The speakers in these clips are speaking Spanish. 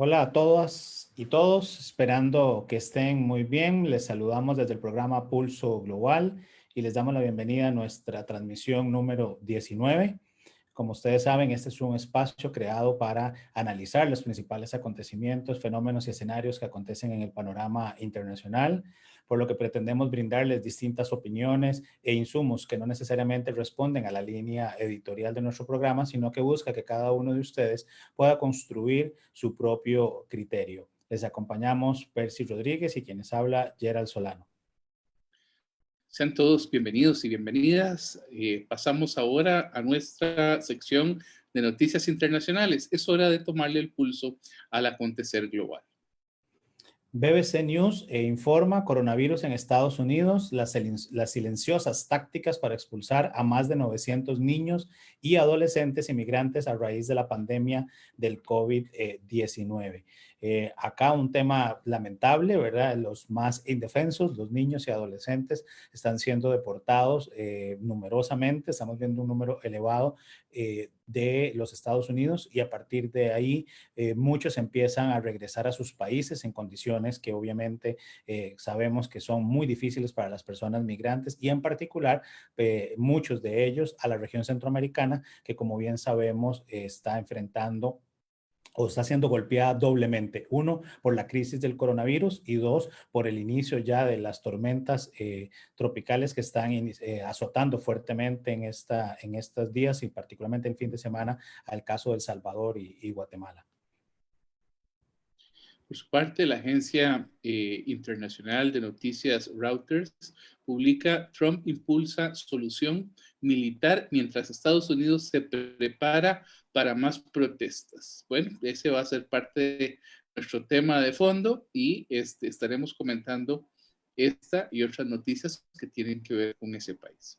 Hola a todas y todos, esperando que estén muy bien. Les saludamos desde el programa Pulso Global y les damos la bienvenida a nuestra transmisión número 19. Como ustedes saben, este es un espacio creado para analizar los principales acontecimientos, fenómenos y escenarios que acontecen en el panorama internacional, por lo que pretendemos brindarles distintas opiniones e insumos que no necesariamente responden a la línea editorial de nuestro programa, sino que busca que cada uno de ustedes pueda construir su propio criterio. Les acompañamos Percy Rodríguez y quienes habla Gerald Solano. Sean todos bienvenidos y bienvenidas. Pasamos ahora a nuestra sección de noticias internacionales. Es hora de tomarle el pulso al acontecer global. BBC News informa coronavirus en Estados Unidos, las silenciosas tácticas para expulsar a más de 900 niños y adolescentes inmigrantes a raíz de la pandemia del COVID-19. Acá un tema lamentable, ¿verdad? Los más indefensos, los niños y adolescentes, están siendo deportados numerosamente. Estamos viendo un número elevado de los Estados Unidos y a partir de ahí muchos empiezan a regresar a sus países en condiciones que obviamente sabemos que son muy difíciles para las personas migrantes y en particular muchos de ellos a la región centroamericana que como bien sabemos está enfrentando o está siendo golpeada doblemente. Uno, por la crisis del coronavirus y dos, por el inicio ya de las tormentas tropicales que están azotando fuertemente en estos días y particularmente el fin de semana al caso de El Salvador y Guatemala. Por su parte, la agencia internacional de noticias Reuters publica: Trump impulsa solución militar mientras Estados Unidos se prepara para más protestas. Bueno, ese va a ser parte de nuestro tema de fondo y estaremos comentando esta y otras noticias que tienen que ver con ese país.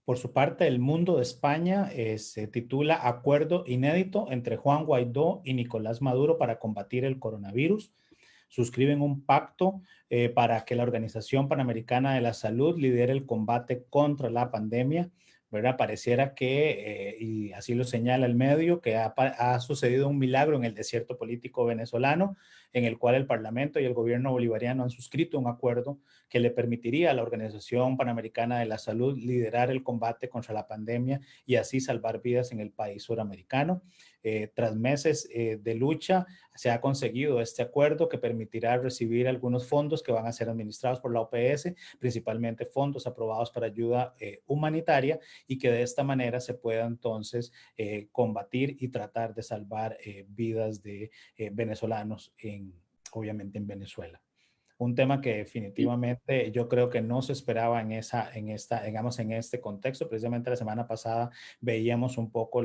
Por su parte, El Mundo de España se titula Acuerdo inédito entre Juan Guaidó y Nicolás Maduro para combatir el coronavirus. Suscriben un pacto para que la Organización Panamericana de la Salud lidere el combate contra la pandemia, ¿verdad? Pareciera que, y así lo señala el medio, que ha sucedido un milagro en el desierto político venezolano, en el cual el Parlamento y el gobierno bolivariano han suscrito un acuerdo que le permitiría a la Organización Panamericana de la Salud liderar el combate contra la pandemia y así salvar vidas en el país suramericano. Tras meses de lucha, se ha conseguido este acuerdo que permitirá recibir algunos fondos que van a ser administrados por la OPS, principalmente fondos aprobados para ayuda humanitaria y que de esta manera se pueda entonces combatir y tratar de salvar vidas de venezolanos obviamente en Venezuela. Un tema que definitivamente yo creo que no se esperaba digamos, en este contexto. Precisamente la semana pasada veíamos un poco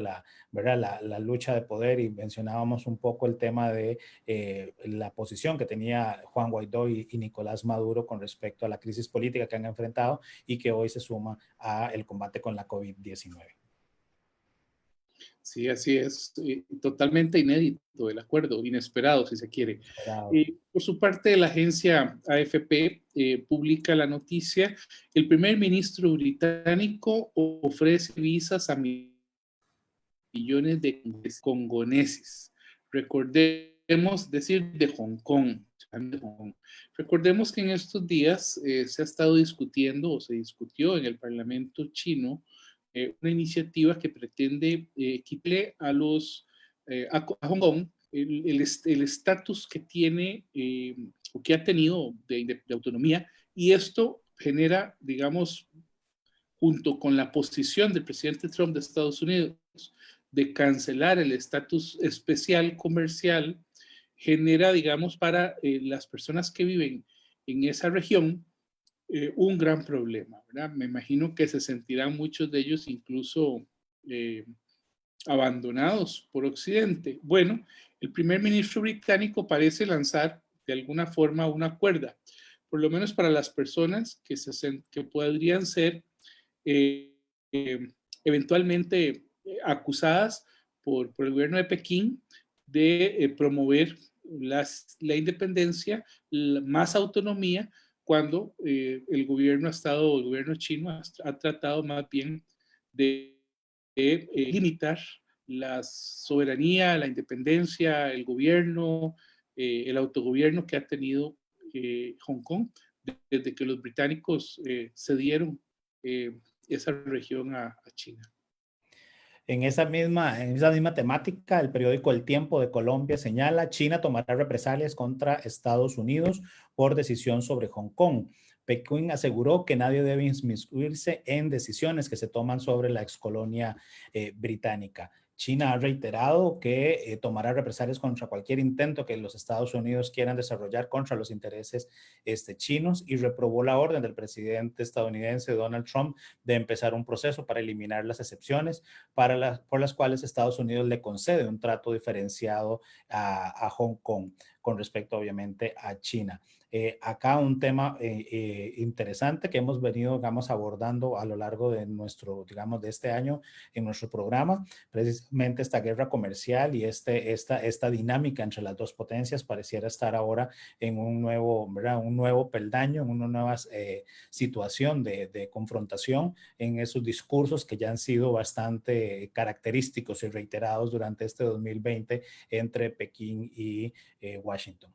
¿verdad? La lucha de poder y mencionábamos un poco el tema de la posición que tenía Juan Guaidó y Nicolás Maduro con respecto a la crisis política que han enfrentado y que hoy se suma a el combate con la COVID-19. Sí, así es. Totalmente inédito el acuerdo, inesperado si se quiere. Por su parte, la agencia AFP publica la noticia: el primer ministro británico ofrece visas a millones de congoneses. Recordemos, de Hong Kong. Recordemos que en estos días se ha estado discutiendo o se discutió en el Parlamento chino una iniciativa que pretende quitarle a Hong Kong el estatus que tiene o que ha tenido de autonomía, y esto genera, digamos, junto con la posición del presidente Trump de Estados Unidos de cancelar el estatus especial comercial, genera, digamos, para las personas que viven en esa región un gran problema, ¿verdad? Me imagino que se sentirán muchos de ellos incluso abandonados por Occidente. Bueno, el primer ministro británico parece lanzar de alguna forma una cuerda, por lo menos para las personas que podrían ser eventualmente acusadas por el gobierno de Pekín de promover la independencia, más autonomía, cuando el gobierno chino ha tratado más bien de limitar la soberanía, la independencia, el gobierno, el autogobierno que ha tenido Hong Kong desde que los británicos cedieron esa región a China. En esa misma temática, el periódico El Tiempo de Colombia señala: China tomará represalias contra Estados Unidos por decisión sobre Hong Kong. Pekín aseguró que nadie debe inmiscuirse en decisiones que se toman sobre la excolonia británica. China ha reiterado que tomará represalias contra cualquier intento que los Estados Unidos quieran desarrollar contra los intereses chinos, y reprobó la orden del presidente estadounidense Donald Trump de empezar un proceso para eliminar las excepciones por las cuales Estados Unidos le concede un trato diferenciado a Hong Kong con respecto, obviamente, a China. Acá un tema interesante que hemos venido, digamos, abordando a lo largo de digamos, de este año en nuestro programa, precisamente esta guerra comercial y esta dinámica entre las dos potencias pareciera estar ahora en un nuevo peldaño, en una nueva situación de confrontación en esos discursos que ya han sido bastante característicos y reiterados durante este 2020 entre Pekín y Washington.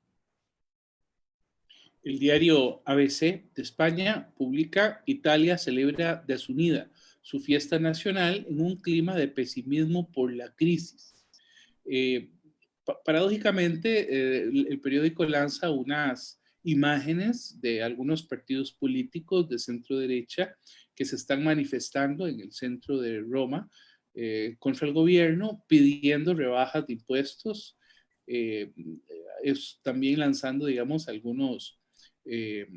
El diario ABC de España publica: Italia celebra desunida su fiesta nacional en un clima de pesimismo por la crisis. Paradójicamente, el periódico lanza unas imágenes de algunos partidos políticos de centro derecha que se están manifestando en el centro de Roma contra el gobierno, pidiendo rebajas de impuestos. Es también lanzando, digamos, eh,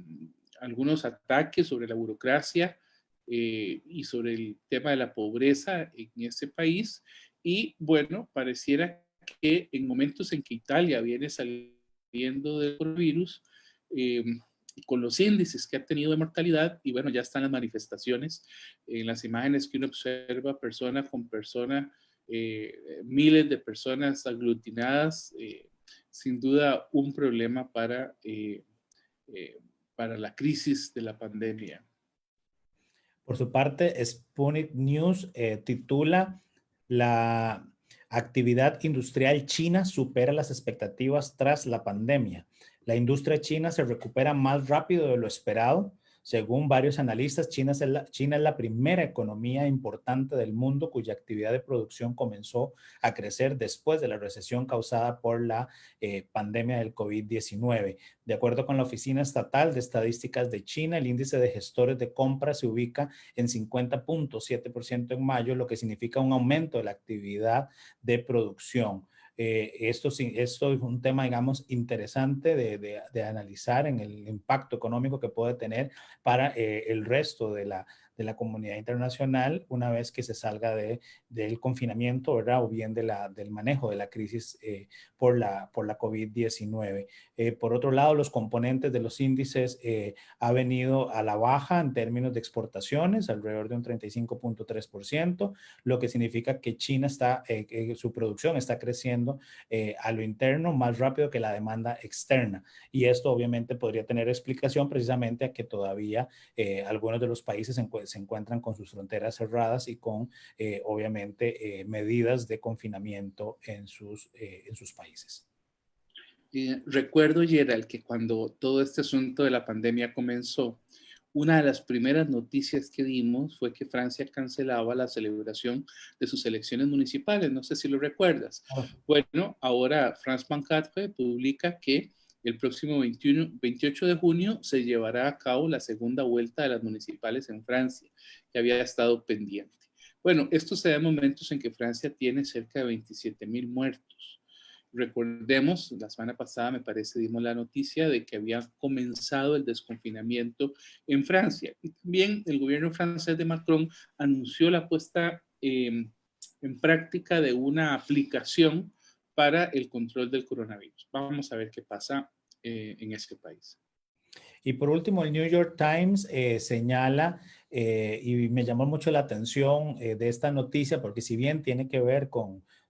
algunos ataques sobre la burocracia y sobre el tema de la pobreza en este país. Y bueno, pareciera que en momentos en que Italia viene saliendo del coronavirus, con los índices que ha tenido de mortalidad, y bueno, ya están las manifestaciones, en las imágenes que uno observa persona con persona, miles de personas aglutinadas, sin duda un problema para la crisis de la pandemia. Por su parte, Sputnik News titula: la actividad industrial china supera las expectativas tras la pandemia. La industria china se recupera más rápido de lo esperado. Según varios analistas, China es la primera economía importante del mundo cuya actividad de producción comenzó a crecer después de la recesión causada por la pandemia del COVID-19. De acuerdo con la Oficina Estatal de Estadísticas de China, el índice de gestores de compra se ubica en 50.7% en mayo, lo que significa un aumento de la actividad de producción. Esto es un tema, digamos, interesante de analizar en el impacto económico que puede tener para el resto de la comunidad internacional una vez que se salga del confinamiento, ¿verdad? O bien del manejo de la crisis por la COVID-19. Por otro lado, los componentes de los índices ha venido a la baja en términos de exportaciones, alrededor de un 35.3%, lo que significa que China su producción está creciendo a lo interno más rápido que la demanda externa. Y esto obviamente podría tener explicación precisamente a que todavía algunos de los países se encuentran con sus fronteras cerradas y con obviamente medidas de confinamiento en sus países. Recuerdo, Gerald, que cuando todo este asunto de la pandemia comenzó, una de las primeras noticias que dimos fue que Francia cancelaba la celebración de sus elecciones municipales. No sé si lo recuerdas. Bueno, ahora France 24 publica que el próximo 28 de junio se llevará a cabo la segunda vuelta de las municipales en Francia, que había estado pendiente. Bueno, esto se da en momentos en que Francia tiene cerca de 27,000 muertos. Recordemos, la semana pasada me parece dimos la noticia de que había comenzado el desconfinamiento en Francia. Y también el gobierno francés de Macron anunció la puesta en práctica de una aplicación para el control del coronavirus. Vamos a ver qué pasa en ese país. Y por último, el New York Times señala, y me llamó mucho la atención de esta noticia, porque si bien tiene que ver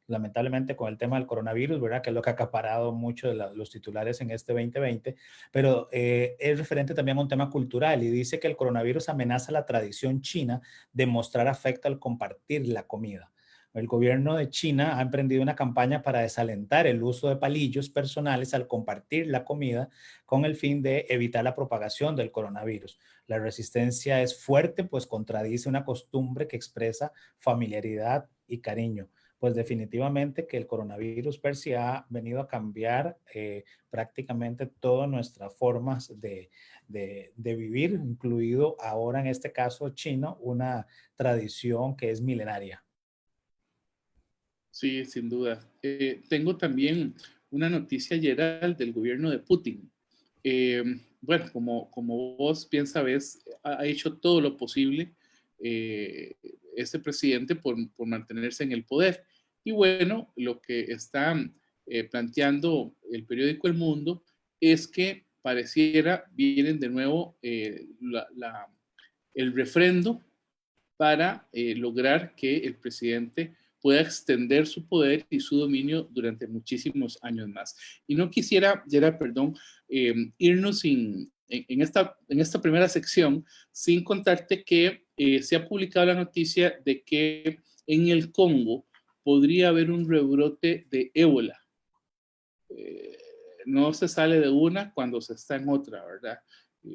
lamentablemente con el tema del coronavirus, ¿verdad? Que es lo que ha acaparado mucho de los titulares en este 2020, pero es referente también a un tema cultural y dice que el coronavirus amenaza la tradición china de mostrar afecto al compartir la comida. El gobierno de China ha emprendido una campaña para desalentar el uso de palillos personales al compartir la comida con el fin de evitar la propagación del coronavirus. La resistencia es fuerte, pues contradice una costumbre que expresa familiaridad y cariño. Pues definitivamente que el coronavirus per se ha venido a cambiar prácticamente todas nuestras formas de vivir, incluido ahora en este caso chino, una tradición que es milenaria. Sí, sin duda. Tengo también una noticia ayer del gobierno de Putin. Eh, bueno, como vos bien sabés, ha hecho todo lo posible eh, este presidente por mantenerse en el poder. Y bueno, lo que está planteando el periódico El Mundo es que pareciera, vienen de nuevo el refrendo para lograr que el presidente pueda extender su poder y su dominio durante muchísimos años más. Y no quisiera, Gerard, perdón, irnos en esta primera sección sin contarte que se ha publicado la noticia de que en el Congo podría haber un rebrote de ébola. Eh, no se sale de una cuando se está en otra, ¿verdad?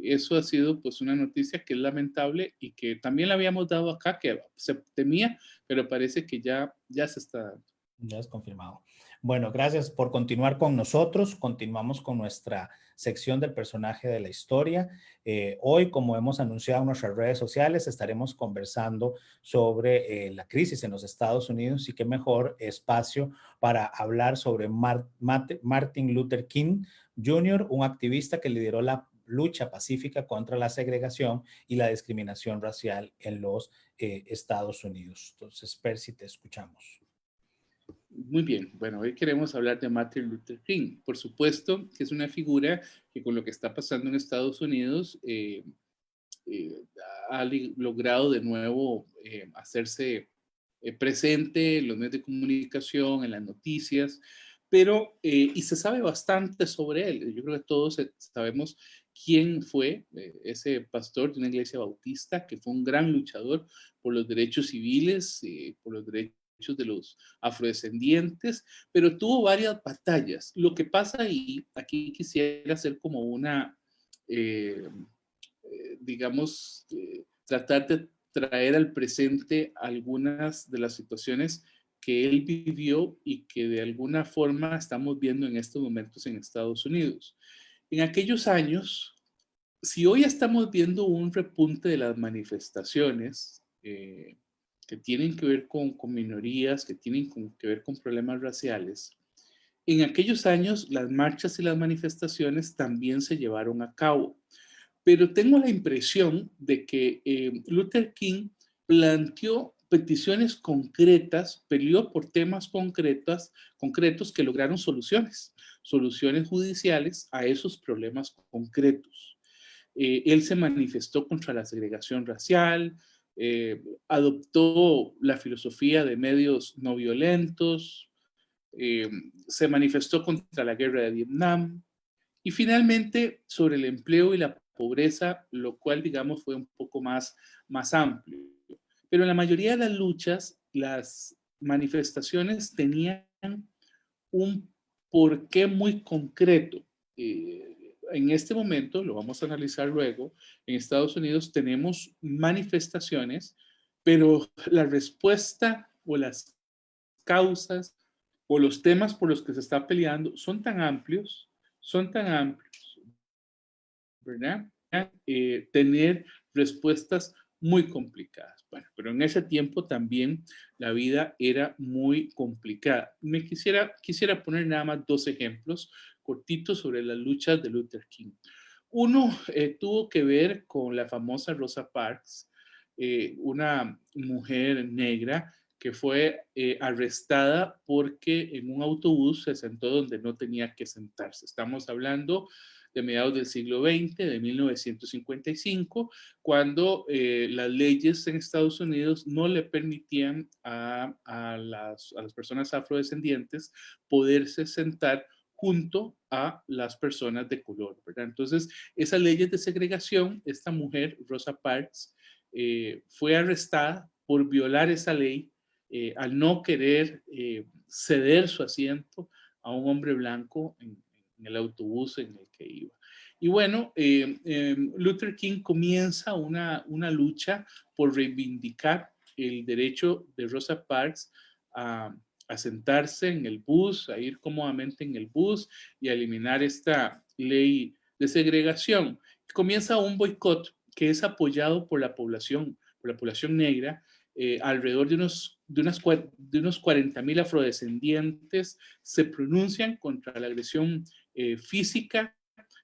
Eso ha sido pues una noticia que es lamentable y que también la habíamos dado acá, que se temía, pero parece que ya se está dando. Ya es confirmado. Bueno, gracias por continuar con nosotros. Continuamos con nuestra sección del personaje de la historia. Hoy, como hemos anunciado en nuestras redes sociales, estaremos conversando sobre la crisis en los Estados Unidos y qué mejor espacio para hablar sobre Martin Luther King Jr., un activista que lideró la lucha pacífica contra la segregación y la discriminación racial en los Estados Unidos. Entonces, Percy, te escuchamos. Muy bien, bueno, hoy queremos hablar de Martin Luther King. Por supuesto que es una figura que con lo que está pasando en Estados Unidos eh, ha logrado de nuevo hacerse presente en los medios de comunicación, en las noticias, pero, y se sabe bastante sobre él. Yo creo que todos sabemos quién fue ese pastor de una iglesia bautista, que fue un gran luchador por los derechos civiles, por los derechos de los afrodescendientes, pero tuvo varias batallas. Lo que pasa ahí, aquí quisiera hacer como una, digamos, tratar de traer al presente algunas de las situaciones que él vivió y que de alguna forma estamos viendo en estos momentos en Estados Unidos. En aquellos años, si hoy estamos viendo un repunte de las manifestaciones que tienen que ver con minorías, que tienen que ver con problemas raciales, en aquellos años las marchas y las manifestaciones también se llevaron a cabo. Pero tengo la impresión de que Luther King planteó peticiones concretas, peleó por temas concretos que lograron soluciones judiciales a esos problemas concretos. Él se manifestó contra la segregación racial, adoptó la filosofía de medios no violentos, se manifestó contra la guerra de Vietnam y finalmente sobre el empleo y la pobreza, lo cual digamos fue un poco más amplio. Pero en la mayoría de las luchas, las manifestaciones tenían un porqué muy concreto. En este momento, lo vamos a analizar luego, en Estados Unidos tenemos manifestaciones, pero la respuesta o las causas o los temas por los que se está peleando son tan amplios, ¿verdad? Tener respuestas muy complicadas. Bueno, pero en ese tiempo también la vida era muy complicada. Quisiera poner nada más dos ejemplos cortitos sobre las luchas de Luther King. Uno tuvo que ver con la famosa Rosa Parks, una mujer negra que fue arrestada porque en un autobús se sentó donde no tenía que sentarse. Estamos hablando de mediados del siglo XX, de 1955, cuando las leyes en Estados Unidos no le permitían a las personas afrodescendientes poderse sentar junto a las personas de color, ¿verdad? Entonces, esas leyes de segregación, esta mujer, Rosa Parks, fue arrestada por violar esa ley al no querer ceder su asiento a un hombre blanco en el autobús en el que iba. Y bueno, Luther King comienza una lucha por reivindicar el derecho de Rosa Parks a sentarse en el bus, a ir cómodamente en el bus y a eliminar esta ley de segregación. Comienza un boicot que es apoyado por la población negra. Alrededor de unos 40.000 afrodescendientes se pronuncian contra la agresión física,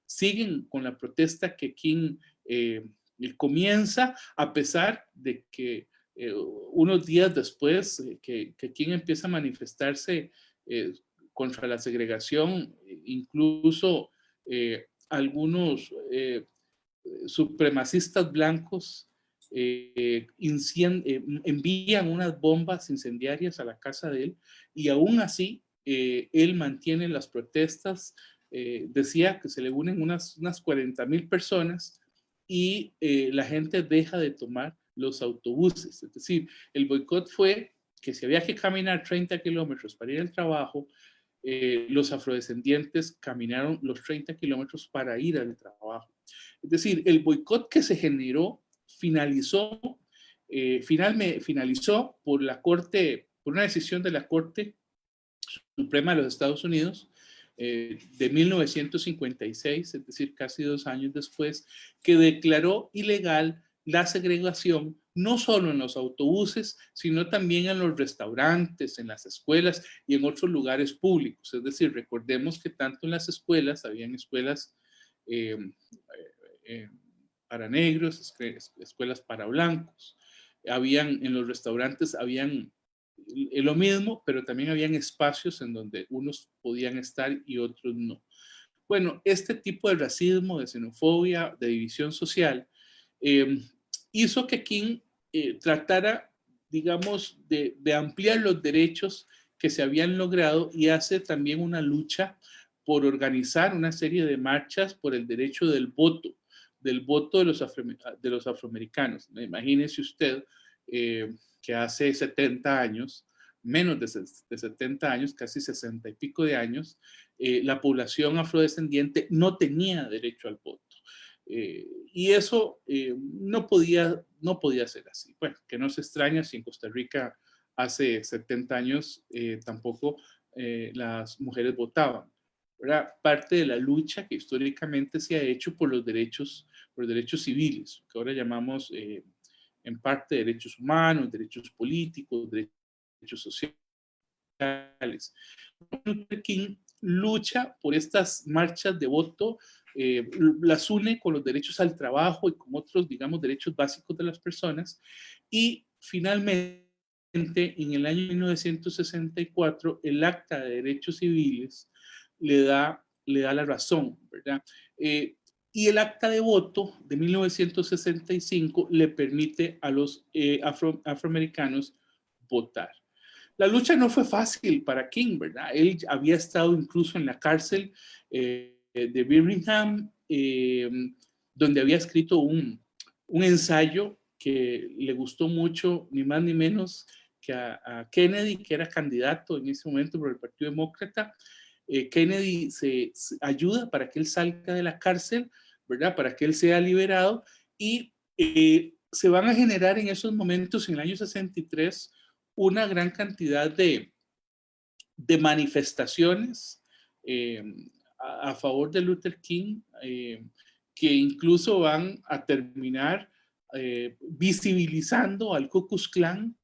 siguen con la protesta que King comienza, a pesar de que unos días después que King empieza a manifestarse contra la segregación, incluso algunos supremacistas blancos envían unas bombas incendiarias a la casa de él, y aún así él mantiene las protestas. Decía que se le unen unas 40.000 personas y la gente deja de tomar los autobuses. Es decir, el boicot fue que si había que caminar 30 kilómetros para ir al trabajo, los afrodescendientes caminaron los 30 kilómetros para ir al trabajo. Es decir, el boicot que se generó finalizó por una decisión de la Corte Suprema de los Estados Unidos de 1956, es decir, casi 2 años después, que declaró ilegal la segregación no solo en los autobuses, sino también en los restaurantes, en las escuelas y en otros lugares públicos. Es decir, recordemos que tanto en las escuelas, habían escuelas para negros, escuelas para blancos, en los restaurantes habían lo mismo, pero también habían espacios en donde unos podían estar y otros no. Bueno, este tipo de racismo, de xenofobia, de división social, hizo que King tratara, digamos, de ampliar los derechos que se habían logrado, y hace también una lucha por organizar una serie de marchas por el derecho del voto de los afroamericanos. Imagínese usted que hace 70 años, menos de 70 años, casi 60 y pico de años, la población afrodescendiente no tenía derecho al voto. Y eso no podía ser así. Bueno, que no se extraña si en Costa Rica hace 70 años tampoco las mujeres votaban. Era parte de la lucha que históricamente se ha hecho por los derechos civiles, que ahora llamamos en parte derechos humanos, derechos políticos, derechos sociales. Luther King lucha por estas marchas de voto, las une con los derechos al trabajo y con otros, digamos, derechos básicos de las personas, y finalmente en el año 1964 el Acta de Derechos Civiles le da la razón, ¿verdad? Y el acta de voto de 1965 le permite a los afroamericanos votar. La lucha no fue fácil para King, ¿verdad? Él había estado incluso en la cárcel de Birmingham, donde había escrito un ensayo que le gustó mucho, ni más ni menos que a Kennedy, que era candidato en ese momento por el Partido Demócrata. Kennedy se ayuda para que él salga de la cárcel, ¿verdad? Para que él sea liberado, y se van a generar en esos momentos, en el año 63, una gran cantidad de manifestaciones a favor de Luther King, que incluso van a terminar visibilizando al Ku Klux Klan,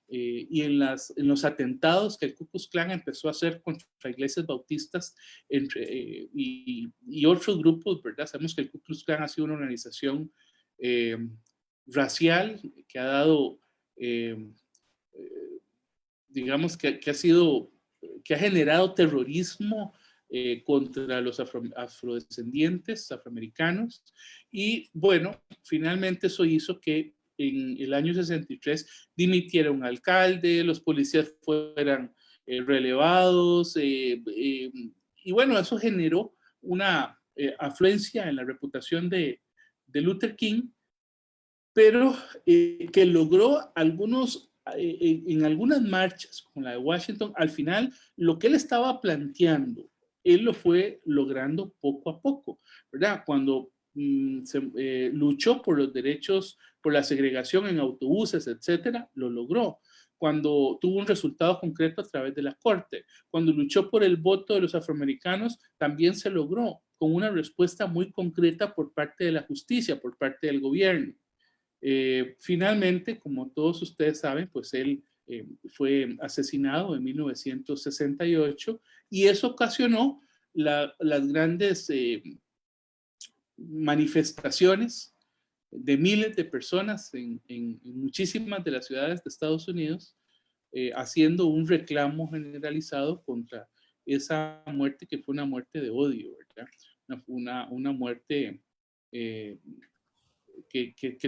y en los atentados que el Ku Klux Klan empezó a hacer contra iglesias bautistas y otros grupos, ¿verdad? Sabemos que el Ku Klux Klan ha sido una organización racial que ha dado, digamos, que ha generado terrorismo contra los afrodescendientes, afroamericanos, y bueno, finalmente eso hizo que en el año 63 dimitiera un alcalde, los policías fueran relevados, y bueno, eso generó una afluencia en la reputación de Luther King, pero que logró algunos en algunas marchas, como la de Washington, al final lo que él estaba planteando, él lo fue logrando poco a poco, ¿verdad? Cuando luchó por los derechos, por la segregación en autobuses, etcétera, lo logró. Cuando tuvo un resultado concreto a través de la Corte, cuando luchó por el voto de los afroamericanos, también se logró con una respuesta muy concreta por parte de la justicia, por parte del gobierno. Finalmente, como todos ustedes saben, pues él fue asesinado en 1968 y eso ocasionó las grandes manifestaciones de miles de personas en muchísimas de las ciudades de Estados Unidos, haciendo un reclamo generalizado contra esa muerte que fue una muerte de odio, ¿verdad? Una muerte que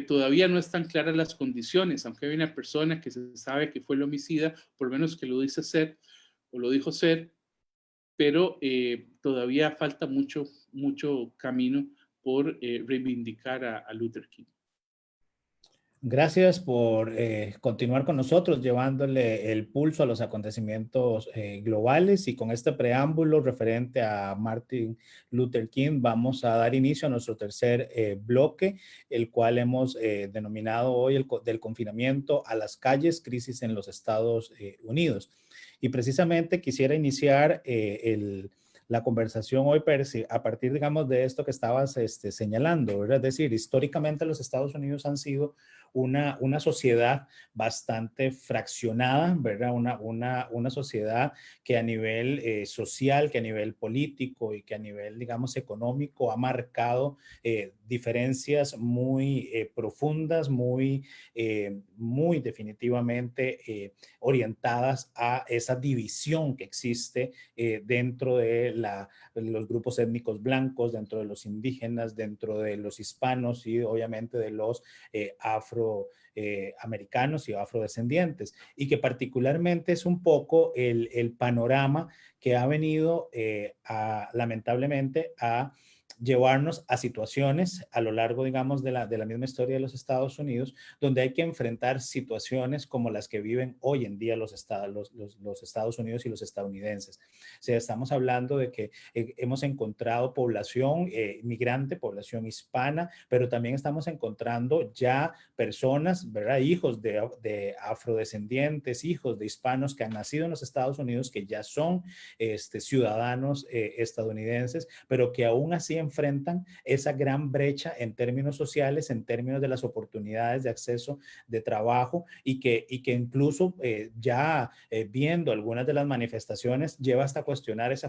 todavía no están claras las condiciones, aunque hay una persona que se sabe que fue el homicida, por lo menos que lo dice ser, o lo dijo ser, pero todavía falta mucho camino por reivindicar a Luther King. Gracias por continuar con nosotros, llevándole el pulso a los acontecimientos globales, y con este preámbulo referente a Martin Luther King vamos a dar inicio a nuestro tercer bloque, el cual hemos denominado hoy del confinamiento a las calles, crisis en los Estados Unidos. Y precisamente quisiera iniciar la conversación hoy a partir, digamos, de esto que estabas señalando, ¿verdad? Es decir, históricamente los Estados Unidos han sido una sociedad bastante fraccionada, ¿verdad? Una sociedad que a nivel social, que a nivel político y que a nivel, digamos, económico ha marcado diferencias muy profundas, muy definitivamente orientadas a esa división que existe dentro de los grupos étnicos blancos, dentro de los indígenas, dentro de los hispanos y obviamente de los afroamericanos y afrodescendientes, y que particularmente es un poco el panorama que ha venido lamentablemente a llevarnos a situaciones a lo largo, digamos, de la misma historia de los Estados Unidos, donde hay que enfrentar situaciones como las que viven hoy en día los Estados Unidos y los estadounidenses. O sea, estamos hablando de que hemos encontrado población migrante, población hispana, pero también estamos encontrando ya personas, ¿verdad? Hijos de afrodescendientes, hijos de hispanos que han nacido en los Estados Unidos, que ya son ciudadanos estadounidenses, pero que aún así enfrentan esa gran brecha en términos sociales, en términos de las oportunidades de acceso de trabajo, y que incluso ya viendo algunas de las manifestaciones lleva hasta cuestionar ese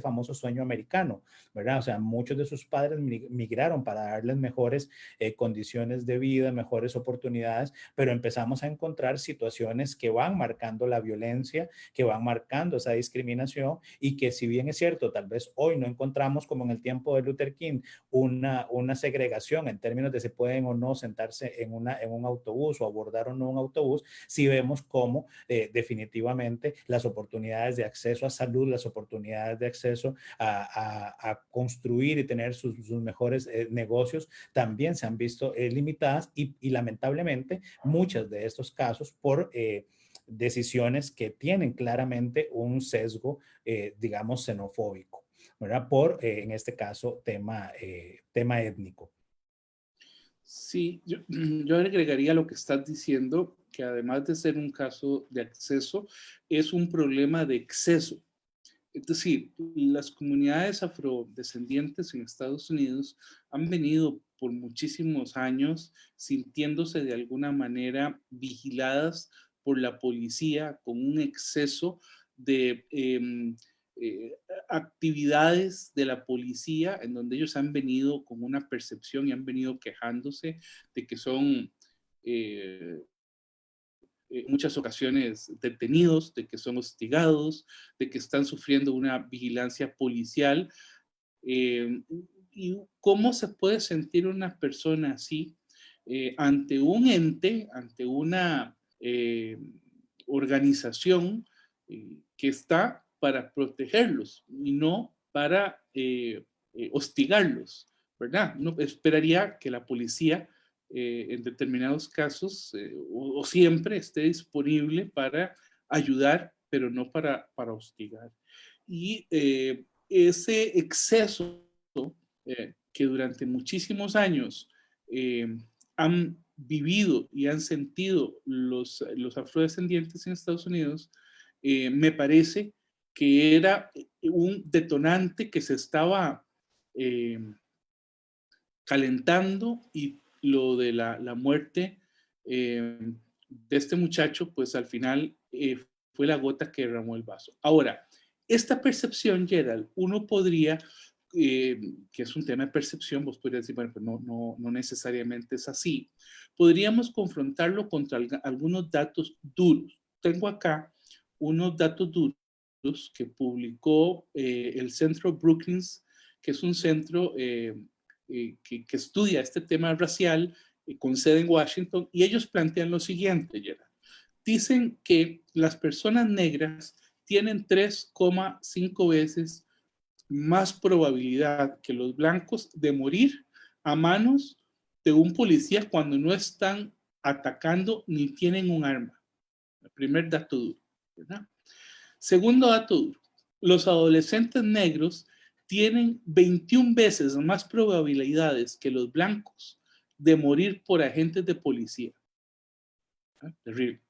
famoso sueño americano, ¿verdad? O sea, muchos de sus padres migraron para darles mejores condiciones de vida, mejores oportunidades, pero empezamos a encontrar situaciones que van marcando la violencia, que van marcando esa discriminación, y que si bien es cierto, tal vez hoy no encontramos como en el tiempo de Luther King una segregación en términos de si pueden o no sentarse en un autobús o abordar o no un autobús, sí vemos cómo definitivamente las oportunidades de acceso a salud, las oportunidades de acceso a construir y tener sus mejores negocios también se han visto limitadas, y lamentablemente muchos de estos casos por decisiones que tienen claramente un sesgo, digamos, xenofóbico, ¿verdad? Por, en este caso, tema étnico. Sí, yo agregaría lo que estás diciendo, que además de ser un caso de acceso, es un problema de exceso. Es decir, las comunidades afrodescendientes en Estados Unidos han venido por muchísimos años sintiéndose de alguna manera vigiladas por la policía con un exceso de eh, actividades de la policía en donde ellos han venido con una percepción y han venido quejándose de que son en muchas ocasiones detenidos, de que son hostigados, de que están sufriendo una vigilancia policial. ¿Y cómo se puede sentir una persona así ante un ente, ante una organización que está para protegerlos y no para hostigarlos, ¿verdad? Uno esperaría que la policía en determinados casos o siempre esté disponible para ayudar, pero no para hostigar. Y ese exceso que durante muchísimos años han vivido y han sentido los afrodescendientes en Estados Unidos, me parece que era un detonante que se estaba calentando, y lo de la muerte de este muchacho, pues al final fue la gota que derramó el vaso. Ahora, esta percepción, Gerald, uno podría, que es un tema de percepción, vos podrías decir, bueno, pues no necesariamente es así. Podríamos confrontarlo contra algunos datos duros. Tengo acá unos datos duros que publicó el Centro Brookings, que es un centro que estudia este tema racial con sede en Washington, y ellos plantean lo siguiente, Gerard. Dicen que las personas negras tienen 3,5 veces más probabilidad que los blancos de morir a manos de un policía cuando no están atacando ni tienen un arma. El primer dato duro, ¿verdad? Segundo dato duro, los adolescentes negros tienen 21 veces más probabilidades que los blancos de morir por agentes de policía. Terrible.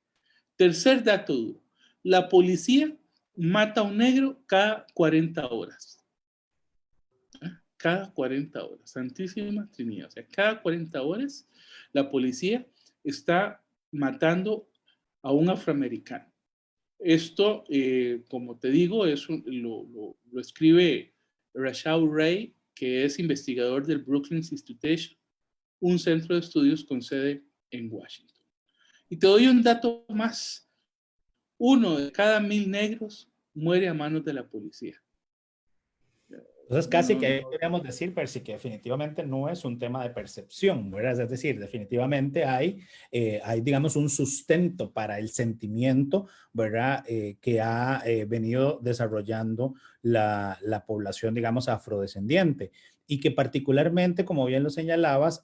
Tercer dato duro, la policía mata a un negro cada 40 horas. Cada 40 horas, Santísima Trinidad. O sea, cada 40 horas la policía está matando a un afroamericano. Esto, como te digo, lo escribe Rashad Ray, que es investigador del Brookings Institution, un centro de estudios con sede en Washington. Y te doy un dato más. 1 de cada 1000 negros muere a manos de la policía. Entonces, casi que ahí podríamos decir, Percy, que definitivamente no es un tema de percepción, ¿verdad? Es decir, definitivamente hay, digamos, un sustento para el sentimiento, ¿verdad? Que ha venido desarrollando la población, digamos, afrodescendiente, y que particularmente, como bien lo señalabas,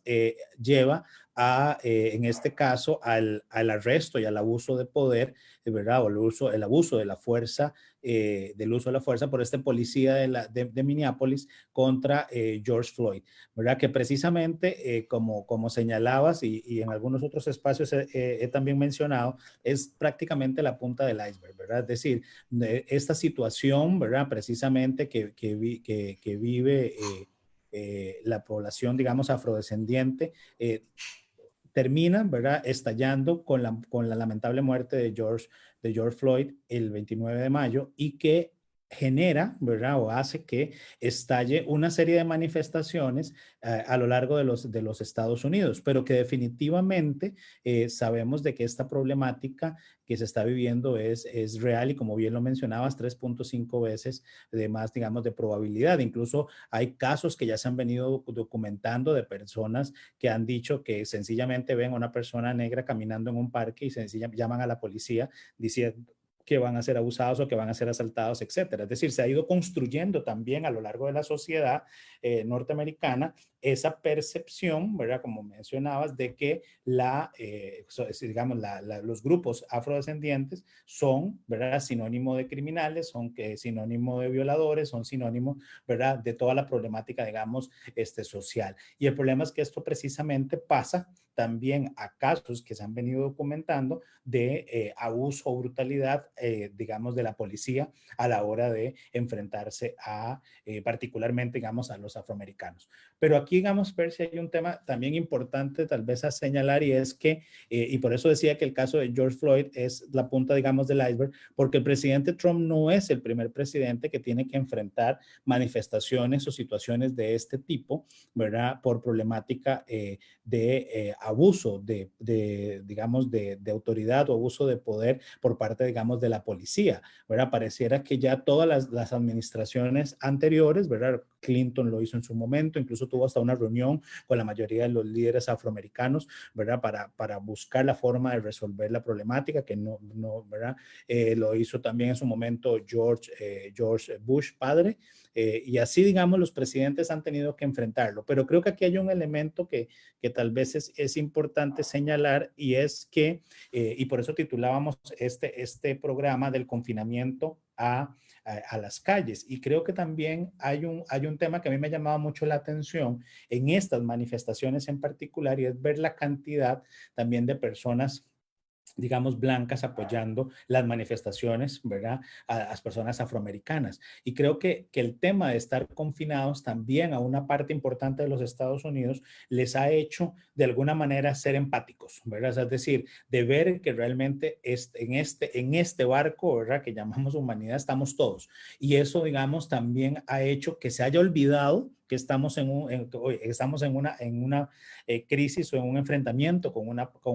lleva a, en este caso, al arresto y al abuso de poder, ¿verdad? O el abuso de la fuerza, del uso de la fuerza por este policía de Minneapolis contra George Floyd, ¿verdad? Que precisamente, como señalabas y en algunos otros espacios he también mencionado, es prácticamente la punta del iceberg, ¿verdad? Es decir, esta situación, ¿verdad? Precisamente que vive la población, digamos, afrodescendiente, termina, ¿verdad?, estallando con la lamentable muerte de George Floyd el 29 de mayo, y que genera, ¿verdad?, o hace que estalle una serie de manifestaciones a lo largo de los Estados Unidos, pero que definitivamente sabemos de que esta problemática que se está viviendo es real, y como bien lo mencionabas, 3.5 veces de más, digamos, de probabilidad. Incluso hay casos que ya se han venido documentando de personas que han dicho que sencillamente ven a una persona negra caminando en un parque y sencillamente llaman a la policía diciendo que van a ser abusados o que van a ser asaltados, etcétera. Es decir, se ha ido construyendo también a lo largo de la sociedad norteamericana esa percepción, ¿verdad? Como mencionabas, de que digamos, los grupos afrodescendientes son, ¿verdad?, sinónimo de criminales, son sinónimo de violadores, son sinónimo, ¿verdad?, de toda la problemática, digamos, social. Y el problema es que esto precisamente pasa también a casos que se han venido documentando de abuso o brutalidad, digamos, de la policía a la hora de enfrentarse a, particularmente, digamos, a los afroamericanos. Pero aquí, digamos, Percy, hay un tema también importante tal vez a señalar, y es que, y por eso decía que el caso de George Floyd es la punta, digamos, del iceberg, porque el presidente Trump no es el primer presidente que tiene que enfrentar manifestaciones o situaciones de este tipo, ¿verdad?, por problemática de abuso digamos, de autoridad o abuso de poder por parte, digamos, de la policía, ¿verdad? Pareciera que ya todas las administraciones anteriores, ¿verdad?, Clinton lo hizo en su momento, incluso tuvo hasta una reunión con la mayoría de los líderes afroamericanos, ¿verdad? Para buscar la forma de resolver la problemática, que ¿verdad? Lo hizo también en su momento George Bush padre, y así, digamos, los presidentes han tenido que enfrentarlo. Pero creo que aquí hay un elemento que tal vez es importante señalar, y es que, y por eso titulábamos este programa del confinamiento a las calles. Y creo que también hay un tema que a mí me ha llamado mucho la atención en estas manifestaciones en particular, y es ver la cantidad también de personas, digamos, blancas apoyando las manifestaciones, ¿verdad? A las personas afroamericanas. Y creo que el tema de estar confinados también a una parte importante de los Estados Unidos les ha hecho de alguna manera ser empáticos, ¿verdad? O sea, es decir, de ver que realmente en este barco, ¿verdad? Que llamamos humanidad, estamos todos. Y eso, digamos, también ha hecho que se haya olvidado que estamos estamos en una crisis o en un enfrentamiento con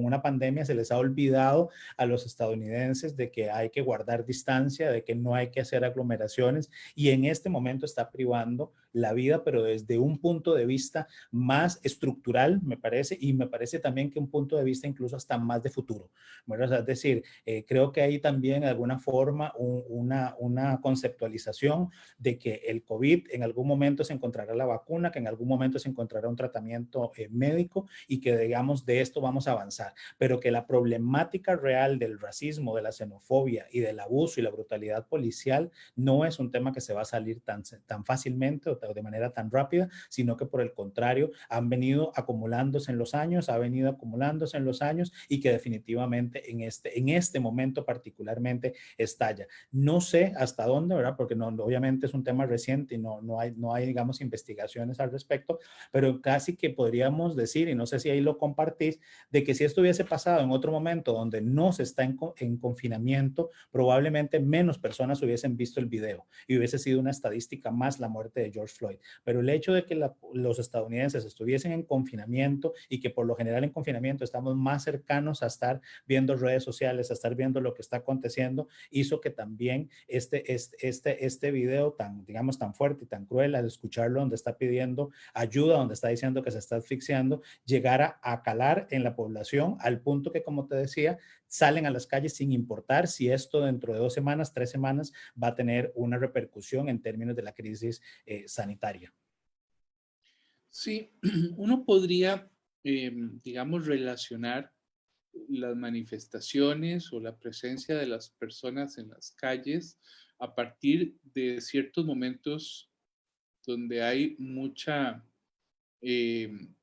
una pandemia. Se les ha olvidado a los estadounidenses de que hay que guardar distancia, de que no hay que hacer aglomeraciones, y en este momento está privando la vida, pero desde un punto de vista más estructural, me parece, y me parece también que un punto de vista incluso hasta más de futuro. Bueno, o sea, es decir, creo que hay también de alguna forma una conceptualización de que el COVID en algún momento se encontrará la vacuna, que en algún momento se encontrará un tratamiento médico, y que, digamos, de esto vamos a avanzar, pero que la problemática real del racismo, de la xenofobia y del abuso y la brutalidad policial no es un tema que se va a salir tan fácilmente o de manera tan rápida, sino que por el contrario han venido acumulándose en los años, y que definitivamente en este momento particularmente estalla. No sé hasta dónde, ¿verdad? Porque obviamente es un tema reciente y no hay, digamos, investigaciones al respecto, pero casi que podríamos decir, y no sé si ahí lo compartís, de que si esto hubiese pasado en otro momento donde no se está en confinamiento, probablemente menos personas hubiesen visto el video y hubiese sido una estadística más la muerte de George Floyd. Pero el hecho de que los estadounidenses estuviesen en confinamiento, y que por lo general en confinamiento estamos más cercanos a estar viendo redes sociales, a estar viendo lo que está aconteciendo, hizo que también este video tan, digamos, tan fuerte y tan cruel, al escucharlo donde está pidiendo ayuda, donde está diciendo que se está asfixiando, llegara a calar en la población al punto que, como te decía, salen a las calles sin importar si esto dentro de 2 semanas, 3 semanas va a tener una repercusión en términos de la crisis sanitaria. Sí, uno podría, digamos, relacionar las manifestaciones o la presencia de las personas en las calles a partir de ciertos momentos donde hay mucha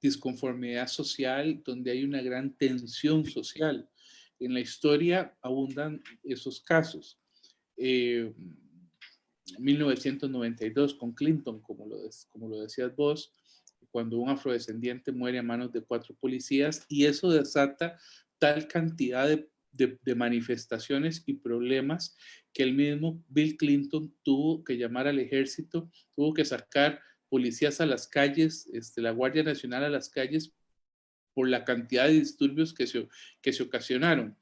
disconformidad social, donde hay una gran tensión social. En la historia abundan esos casos. 1992 con Clinton, como lo decías vos, cuando un afrodescendiente muere a manos de 4 policías, y eso desata tal cantidad de manifestaciones y problemas que el mismo Bill Clinton tuvo que llamar al ejército, tuvo que sacar policías a las calles, la Guardia Nacional a las calles, por la cantidad de disturbios que se ocasionaron.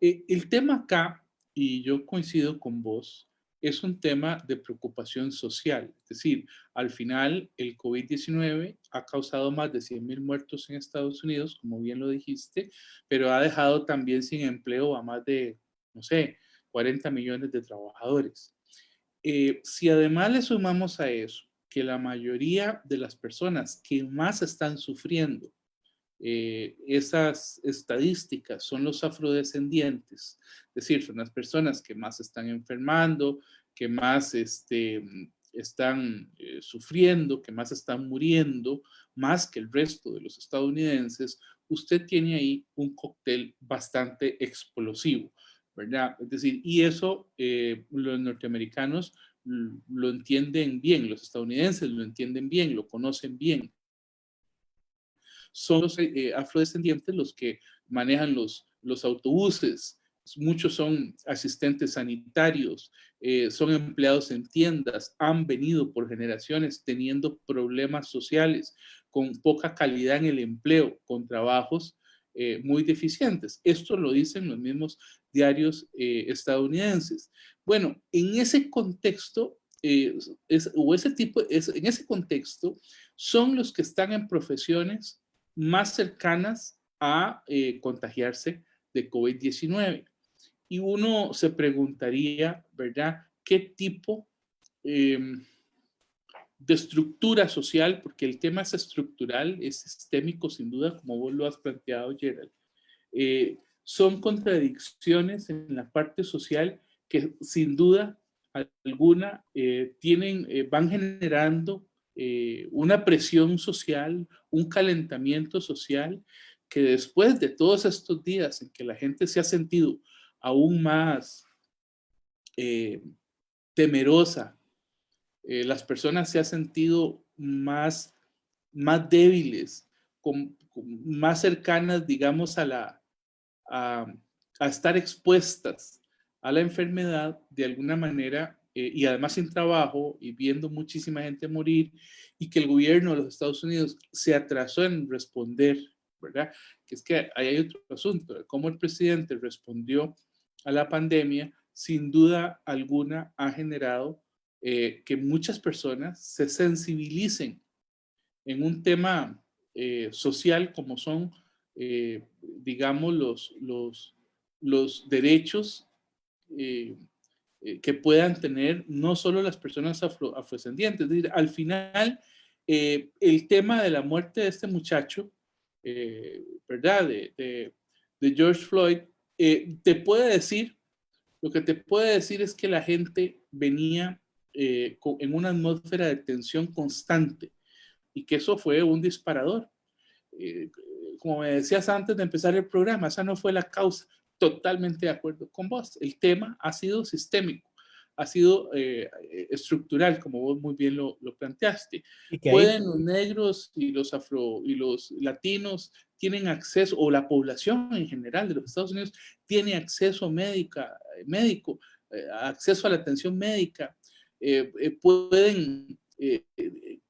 El tema acá, y yo coincido con vos, es un tema de preocupación social. Es decir, al final el COVID-19 ha causado más de 100,000 muertos en Estados Unidos, como bien lo dijiste, pero ha dejado también sin empleo a más de, no sé, 40 millones de trabajadores. Si además le sumamos a eso que la mayoría de las personas que más están sufriendo esas estadísticas son los afrodescendientes, es decir, son las personas que más están enfermando, que más están sufriendo, que más están muriendo, más que el resto de los estadounidenses. Usted tiene ahí un cóctel bastante explosivo, ¿verdad? Es decir, y eso los norteamericanos lo entienden bien, los estadounidenses lo entienden bien, lo conocen bien. Son los afrodescendientes los que manejan los autobuses, muchos son asistentes sanitarios, son empleados en tiendas, han venido por generaciones teniendo problemas sociales, con poca calidad en el empleo, con trabajos muy deficientes. Esto lo dicen los mismos diarios estadounidenses. Bueno, en ese contexto o ese tipo, en ese contexto, son los que están en profesiones más cercanas a contagiarse de COVID-19. Y uno se preguntaría, ¿verdad? ¿Qué tipo eh, de estructura social, porque el tema es estructural, es sistémico sin duda, como vos lo has planteado, Gerald, son contradicciones en la parte social que sin duda alguna van generando una presión social, un calentamiento social, que después de todos estos días en que la gente se ha sentido aún más eh, temerosa, las personas se han sentido más débiles, más cercanas, digamos, a, a estar expuestas a la enfermedad de alguna manera, y además sin trabajo y viendo muchísima gente morir, y que el gobierno de los Estados Unidos se atrasó en responder, ¿verdad? Que es que ahí hay otro asunto, cómo el presidente respondió a la pandemia, sin duda alguna ha generado que muchas personas se sensibilicen en un tema social como son, digamos, los derechos eh, que puedan tener no solo las personas afrodescendientes. Es decir, al final, el tema de la muerte de este muchacho, ¿verdad? De George Floyd, te puede decir, lo que te puede decir es que la gente venía en una atmósfera de tensión constante y que eso fue un disparador. Eh, Como me decías antes de empezar el programa, esa no fue la causa. Totalmente de acuerdo con vos. El tema ha sido sistémico, ha sido estructural, como vos muy bien lo planteaste. Y que ahí ¿Pueden los negros y los afro y los latinos tienen acceso, o la población en general de los Estados Unidos tiene acceso médico, acceso a la atención médica? Pueden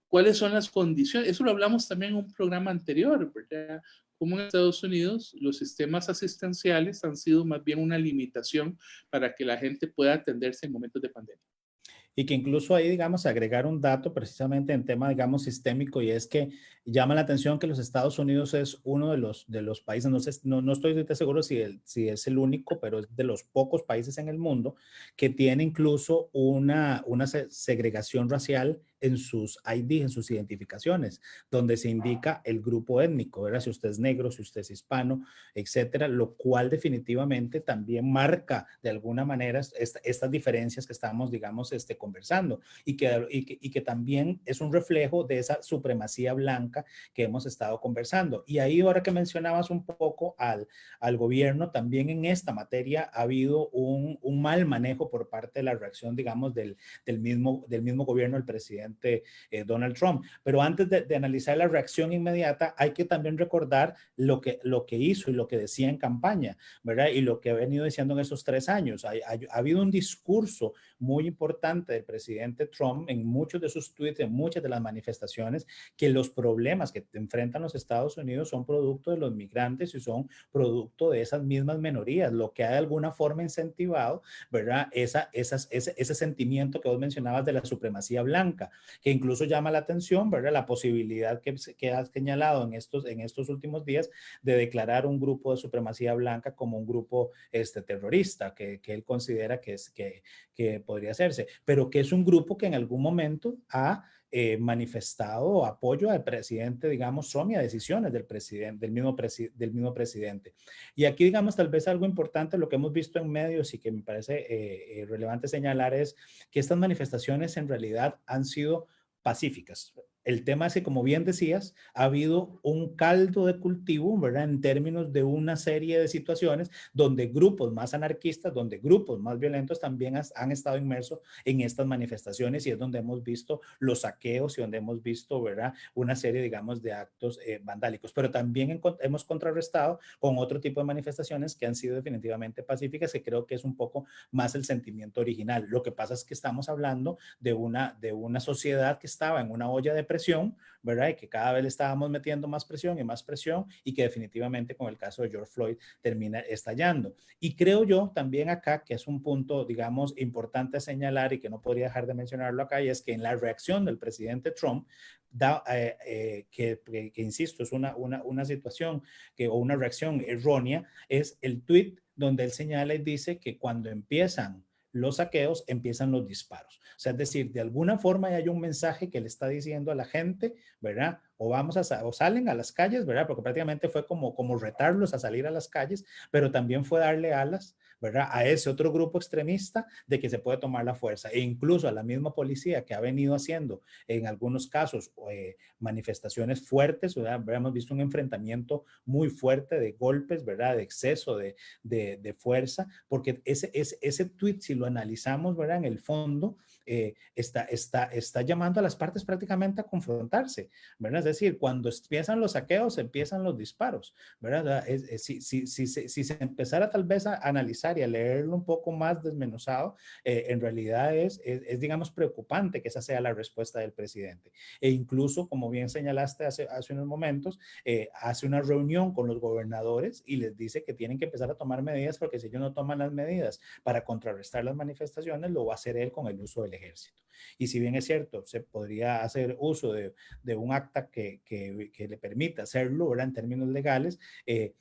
cuáles son las condiciones. Eso lo hablamos también en un programa anterior, ¿verdad? Como en Estados Unidos los sistemas asistenciales han sido más bien una limitación para que la gente pueda atenderse en momentos de pandemia. Y que incluso ahí, digamos, agregar un dato precisamente en tema, digamos, sistémico, y es que llama la atención que los Estados Unidos es uno de los países, no sé, no estoy seguro si es el único, pero es de los pocos países en el mundo que tiene incluso una segregación racial en sus ID, en sus identificaciones, donde se indica el grupo étnico, ¿verdad? Si usted es negro, si usted es hispano, etcétera, lo cual definitivamente también marca de alguna manera estas diferencias que estamos, digamos, conversando y que también es un reflejo de esa supremacía blanca que hemos estado conversando. Y ahí ahora que mencionabas un poco al gobierno, también en esta materia ha habido un mal manejo por parte de la reacción, digamos, del mismo gobierno del presidente Donald Trump. Pero antes de analizar la reacción inmediata, hay que también recordar lo que hizo y lo que decía en campaña, ¿verdad? Y lo que ha venido diciendo en esos 3 años. Ha habido un discurso muy importante del presidente Trump en muchos de sus tweets, en muchas de las manifestaciones, que los problemas que enfrentan los Estados Unidos son producto de los migrantes y son producto de esas mismas minorías, lo que ha de alguna forma incentivado, ¿verdad? Ese sentimiento que vos mencionabas de la supremacía blanca, que incluso llama la atención, ¿verdad? La posibilidad que has señalado en estos últimos días de declarar un grupo de supremacía blanca como un grupo terrorista, que él considera que podría hacerse, pero que es un grupo que en algún momento ha manifestado apoyo al presidente, digamos, Trump y a decisiones del presidente, del mismo presidente. Y aquí, digamos, tal vez algo importante, lo que hemos visto en medios y que me parece relevante señalar es que estas manifestaciones en realidad han sido pacíficas. El tema es que, como bien decías, ha habido un caldo de cultivo, ¿verdad? En términos de una serie de situaciones donde grupos más anarquistas, donde grupos más violentos también han estado inmersos en estas manifestaciones y es donde hemos visto los saqueos y donde hemos visto, ¿verdad? Una serie, digamos, de actos vandálicos. Pero también hemos contrarrestado con otro tipo de manifestaciones que han sido definitivamente pacíficas, que creo que es un poco más el sentimiento original. Lo que pasa es que estamos hablando de una sociedad que estaba en una olla de presión presión, ¿verdad? Y que cada vez le estábamos metiendo más presión y que definitivamente con el caso de George Floyd termina estallando. Y creo yo también acá que es un punto, digamos, importante a señalar y que no podría dejar de mencionarlo acá, y es que en la reacción del presidente Trump, que insisto, es una situación o una reacción errónea, es el tweet donde él señala y dice que cuando empiezan los saqueos, empiezan los disparos. O sea, es decir, de alguna forma hay un mensaje que le está diciendo a la gente, ¿verdad? O salen a las calles, ¿verdad? Porque prácticamente fue como retarlos a salir a las calles, pero también fue darle alas, ¿verdad? A ese otro grupo extremista de que se puede tomar la fuerza. E incluso a la misma policía que ha venido haciendo en algunos casos manifestaciones fuertes, ¿verdad? Hemos visto un enfrentamiento muy fuerte de golpes, ¿verdad? De exceso de fuerza, porque ese tweet, si lo analizamos, ¿verdad? En el fondo, está llamando a las partes prácticamente a confrontarse, ¿verdad? Es decir, cuando empiezan los saqueos, empiezan los disparos, ¿verdad? Si se empezara tal vez a analizar y a leerlo un poco más desmenuzado, en realidad digamos, preocupante que esa sea la respuesta del presidente. E incluso, como bien señalaste hace unos momentos, hace una reunión con los gobernadores y les dice que tienen que empezar a tomar medidas, porque si ellos no toman las medidas para contrarrestar las manifestaciones, lo va a hacer él con el uso del ejército. Y si bien es cierto, se podría hacer uso de un acta que le permita hacerlo, ¿verdad? En términos legales,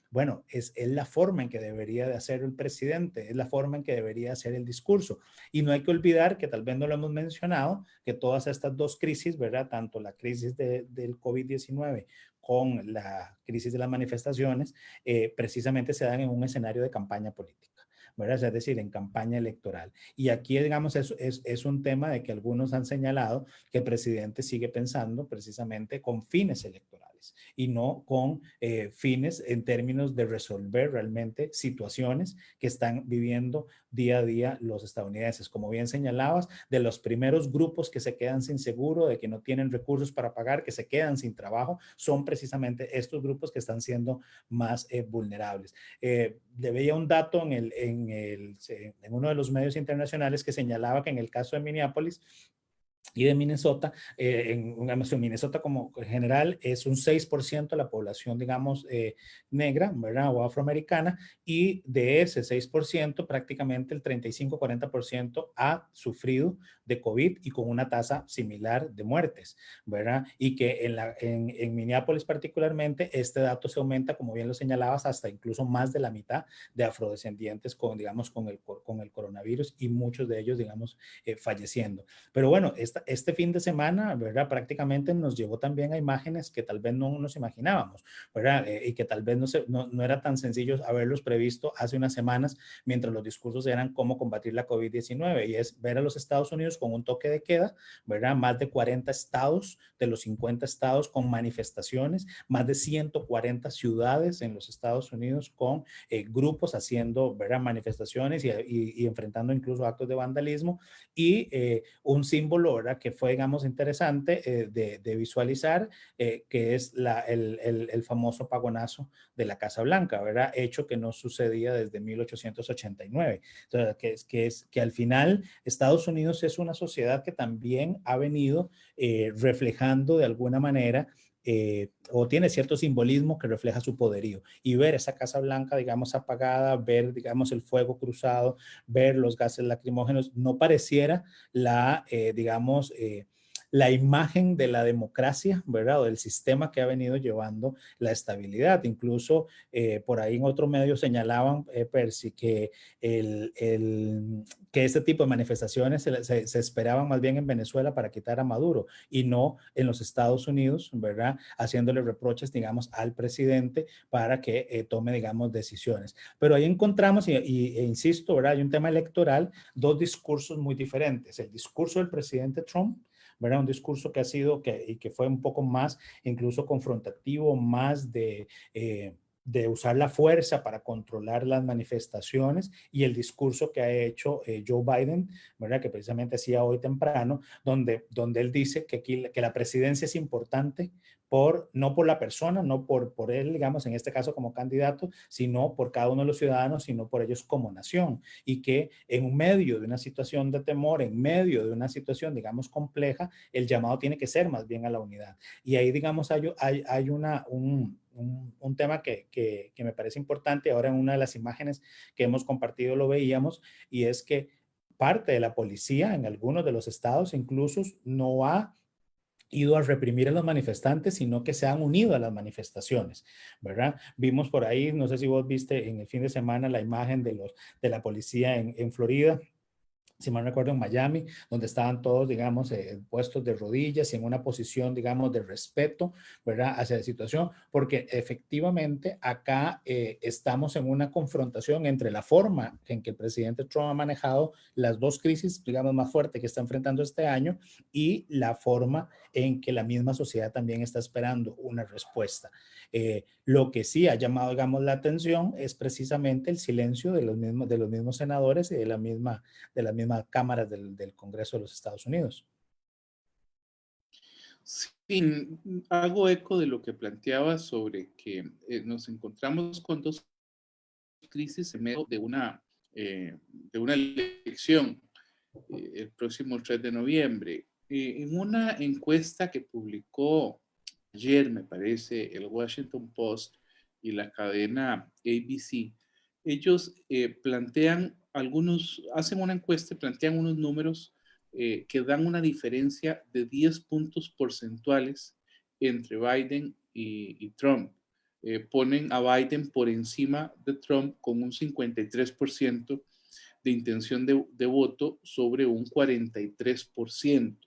bueno, es la forma en que debería de hacer el presidente, es la forma en que debería hacer el discurso. Y no hay que olvidar que tal vez no lo hemos mencionado, que todas estas dos crisis, ¿verdad? Tanto la crisis del COVID-19 con la crisis de las manifestaciones, precisamente se dan en un escenario de campaña política, ¿verdad? Es decir, en campaña electoral. Y aquí, digamos, es un tema de que algunos han señalado que el presidente sigue pensando precisamente con fines electorales y no con fines en términos de resolver realmente situaciones que están viviendo día a día los estadounidenses. Como bien señalabas, de los primeros grupos que se quedan sin seguro, de que no tienen recursos para pagar, que se quedan sin trabajo, son precisamente estos grupos que están siendo más vulnerables. Le veía un dato en uno de los medios internacionales que señalaba que en el caso de Minneapolis y de Minnesota, en Minnesota como general es un 6% de la población, digamos, negra, ¿verdad? O afroamericana, y de ese 6%, prácticamente el 35-40% ha sufrido de COVID y con una tasa similar de muertes, ¿verdad? Y que en Minneapolis particularmente, este dato se aumenta, como bien lo señalabas, hasta incluso más de la mitad de afrodescendientes digamos, con el coronavirus, y muchos de ellos, digamos, falleciendo. Pero bueno, este fin de semana, ¿verdad? Prácticamente nos llevó también a imágenes que tal vez no nos imaginábamos, ¿verdad? Y que tal vez no era tan sencillo haberlos previsto hace unas semanas, mientras los discursos eran cómo combatir la COVID-19, y es ver a los Estados Unidos con un toque de queda, ¿verdad? Más de 40 estados de los 50 estados con manifestaciones, más de 140 ciudades en los Estados Unidos con grupos haciendo, ¿verdad? Manifestaciones y enfrentando incluso actos de vandalismo, y un símbolo, ¿verdad? Que fue, digamos, interesante de visualizar, que es el famoso apagonazo de la Casa Blanca, ¿verdad? Hecho que no sucedía desde 1889. Entonces, que al final Estados Unidos es una sociedad que también ha venido reflejando de alguna manera o tiene cierto simbolismo que refleja su poderío, y ver esa Casa Blanca, digamos, apagada, ver, digamos, el fuego cruzado, ver los gases lacrimógenos, no pareciera digamos, la imagen de la democracia, ¿verdad? O del sistema que ha venido llevando la estabilidad. Incluso por ahí en otro medio señalaban, Percy, que, que este tipo de manifestaciones se esperaban más bien en Venezuela para quitar a Maduro, y no en los Estados Unidos, ¿verdad? Haciéndole reproches, digamos, al presidente para que tome, digamos, decisiones. Pero ahí encontramos, insisto, ¿verdad? Hay un tema electoral, dos discursos muy diferentes. El discurso del presidente Trump, ¿verdad? Un discurso que ha sido y que fue un poco más incluso confrontativo, más de usar la fuerza para controlar las manifestaciones, y el discurso que ha hecho Joe Biden, ¿verdad? Que precisamente hacía hoy temprano, donde él dice que la presidencia es importante, no por la persona, no por él, digamos, en este caso como candidato, sino por cada uno de los ciudadanos, sino por ellos como nación. Y que en medio de una situación de temor, en medio de una situación, digamos, compleja, el llamado tiene que ser más bien a la unidad. Y ahí, digamos, hay un tema que me parece importante. Ahora en una de las imágenes que hemos compartido lo veíamos, y es que parte de la policía en algunos de los estados incluso no ha ido a reprimir a los manifestantes, sino que se han unido a las manifestaciones, ¿verdad? Vimos por ahí, no sé si vos viste en el fin de semana la imagen de la policía en Florida, si mal no recuerdo, en Miami, donde estaban todos, digamos, puestos de rodillas y en una posición, digamos, de respeto, ¿verdad?, hacia la situación, porque efectivamente acá estamos en una confrontación entre la forma en que el presidente Trump ha manejado las dos crisis, digamos, más fuertes que está enfrentando este año y la forma en que la misma sociedad también está esperando una respuesta. Lo que sí ha llamado, digamos, la atención es precisamente el silencio de los mismos senadores y de las mismas cámaras del Congreso de los Estados Unidos. Sí, hago eco de lo que planteaba sobre que nos encontramos con dos crisis en medio de una elección el próximo 3 de noviembre. En una encuesta que publicó ayer, me parece, el Washington Post y la cadena ABC, ellos hacen una encuesta y plantean unos números que dan una diferencia de 10 puntos porcentuales entre Biden y Trump. Ponen a Biden por encima de Trump con un 53% de intención de voto sobre un 43%.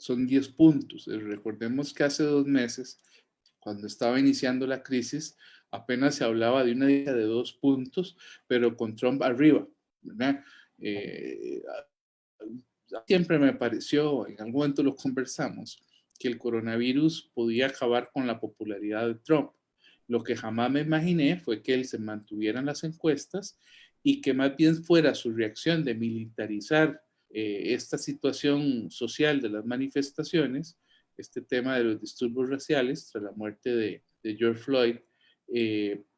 Son 10 puntos. Recordemos que hace 2 meses, cuando estaba iniciando la crisis, apenas se hablaba de una diferencia de 2 puntos, pero con Trump arriba, ¿verdad? Siempre me pareció, en algún momento lo conversamos, que el coronavirus podía acabar con la popularidad de Trump. Lo que jamás me imaginé fue que él se mantuviera en las encuestas y que más bien fuera su reacción de militarizar esta situación social de las manifestaciones, este tema de los disturbios raciales tras la muerte de George Floyd,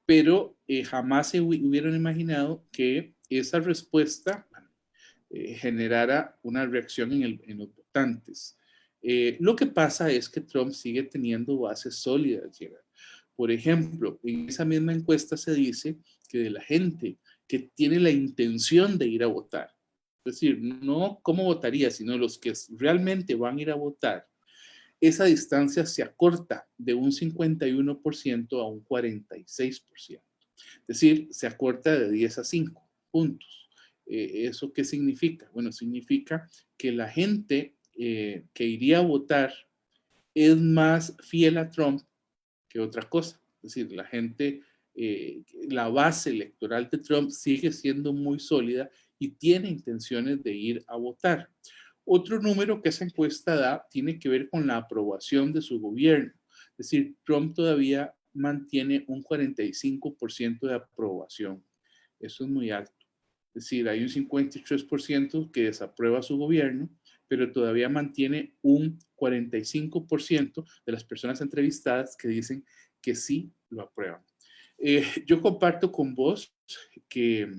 pero jamás se hubieran imaginado que esa respuesta generara una reacción en los votantes. Lo que pasa es que Trump sigue teniendo bases sólidas, Gerard. Por ejemplo, en esa misma encuesta se dice que de la gente que tiene la intención de ir a votar, es decir, no cómo votaría, sino los que realmente van a ir a votar, esa distancia se acorta de un 51% a un 46%. Es decir, se acorta de 10 a 5 puntos. ¿Eso qué significa? Bueno, significa que la gente que iría a votar es más fiel a Trump que otra cosa. Es decir, la gente, la base electoral de Trump sigue siendo muy sólida y tiene intenciones de ir a votar. Otro número que esa encuesta da tiene que ver con la aprobación de su gobierno. Es decir, Trump todavía mantiene un 45% de aprobación. Eso es muy alto. Es decir, hay un 53% que desaprueba su gobierno, pero todavía mantiene un 45% de las personas entrevistadas que dicen que sí lo aprueban. Yo comparto con vos que,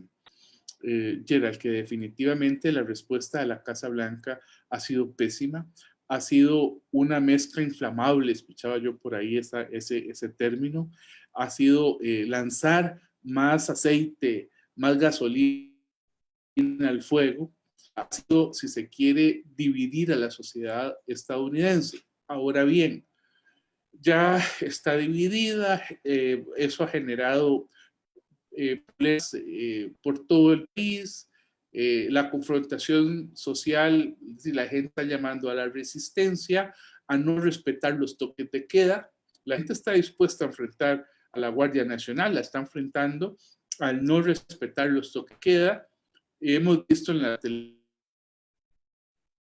Gerald, que definitivamente la respuesta de la Casa Blanca ha sido pésima, ha sido una mezcla inflamable, escuchaba yo por ahí ese término, ha sido lanzar más aceite, más gasolina al fuego, ha sido, si se quiere, dividir a la sociedad estadounidense. Ahora bien, ya está dividida, eso ha generado por todo el país, la confrontación social, la gente está llamando a la resistencia, a no respetar los toques de queda, la gente está dispuesta a enfrentar a la Guardia Nacional, la está enfrentando al no respetar los toques de queda. Hemos visto en las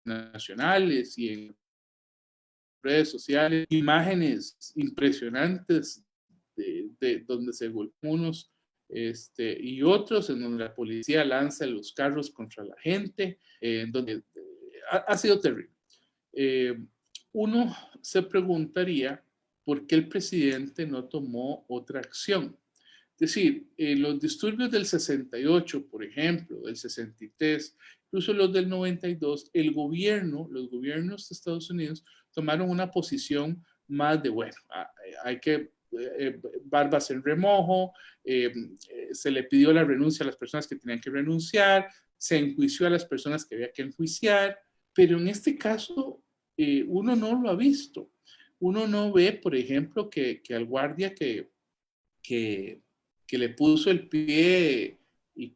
nacionales y en redes sociales imágenes impresionantes de donde se golpean unos y otros, en donde la policía lanza los carros contra la gente, en donde ha sido terrible. Uno se preguntaría ¿por qué el presidente no tomó otra acción? Es decir, los disturbios del 68, por ejemplo, del 63, incluso los del 92, los gobiernos de Estados Unidos tomaron una posición más de, bueno, hay que barbas en remojo, se le pidió la renuncia a las personas que tenían que renunciar, se enjuició a las personas que había que enjuiciar, pero en este caso uno no lo ha visto. Uno no ve, por ejemplo, que al guardia que, que le puso el pie y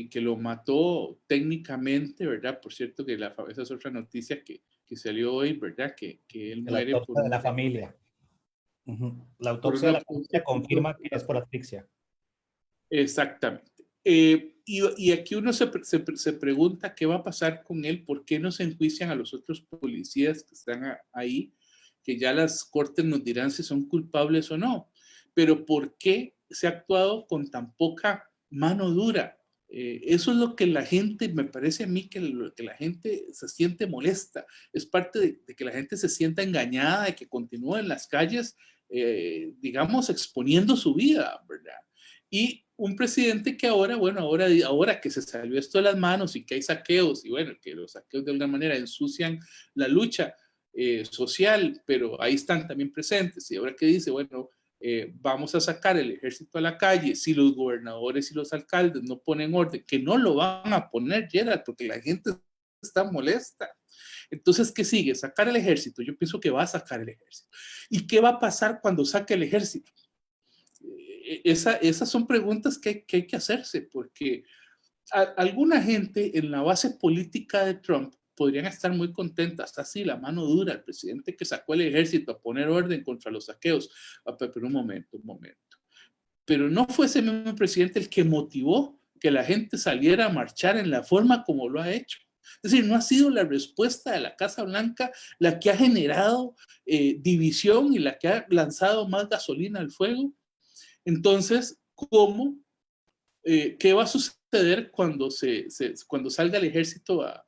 que lo mató técnicamente, ¿verdad? Por cierto, que esa es otra noticia que salió hoy, ¿verdad? Que él La muere autopsia de la familia. La por autopsia una de la familia confirma que es por asfixia. Exactamente. Y aquí uno se pregunta qué va a pasar con él, por qué no se enjuician a los otros policías que están ahí, que ya las cortes nos dirán si son culpables o no, pero por qué se ha actuado con tan poca mano dura. Eso es lo que la gente, me parece a mí que la gente se siente molesta, es parte de que la gente se sienta engañada, de que continúa en las calles, digamos, exponiendo su vida, ¿verdad? Y un presidente que ahora, bueno, ahora que se salió esto de las manos y que hay saqueos, y bueno, que los saqueos de alguna manera ensucian la lucha social, pero ahí están también presentes. Y ahora que dice, bueno, vamos a sacar el ejército a la calle, si los gobernadores y los alcaldes no ponen orden, que no lo van a poner, Gerald, porque la gente está molesta. Entonces, ¿qué sigue? Sacar el ejército. Yo pienso que va a sacar el ejército. ¿Y qué va a pasar cuando saque el ejército? Esas son preguntas que hay que hacerse, porque alguna gente en la base política de Trump podrían estar muy contentas, así la mano dura, el presidente que sacó el ejército a poner orden contra los saqueos. Pero un momento. Pero no fue ese mismo presidente el que motivó que la gente saliera a marchar en la forma como lo ha hecho. Es decir, no ha sido la respuesta de la Casa Blanca la que ha generado división y la que ha lanzado más gasolina al fuego. Entonces, ¿qué va a suceder cuando cuando salga el ejército a,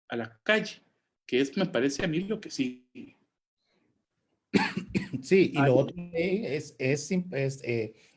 a la calle? Que me parece a mí lo que sí. Sí, y lo otro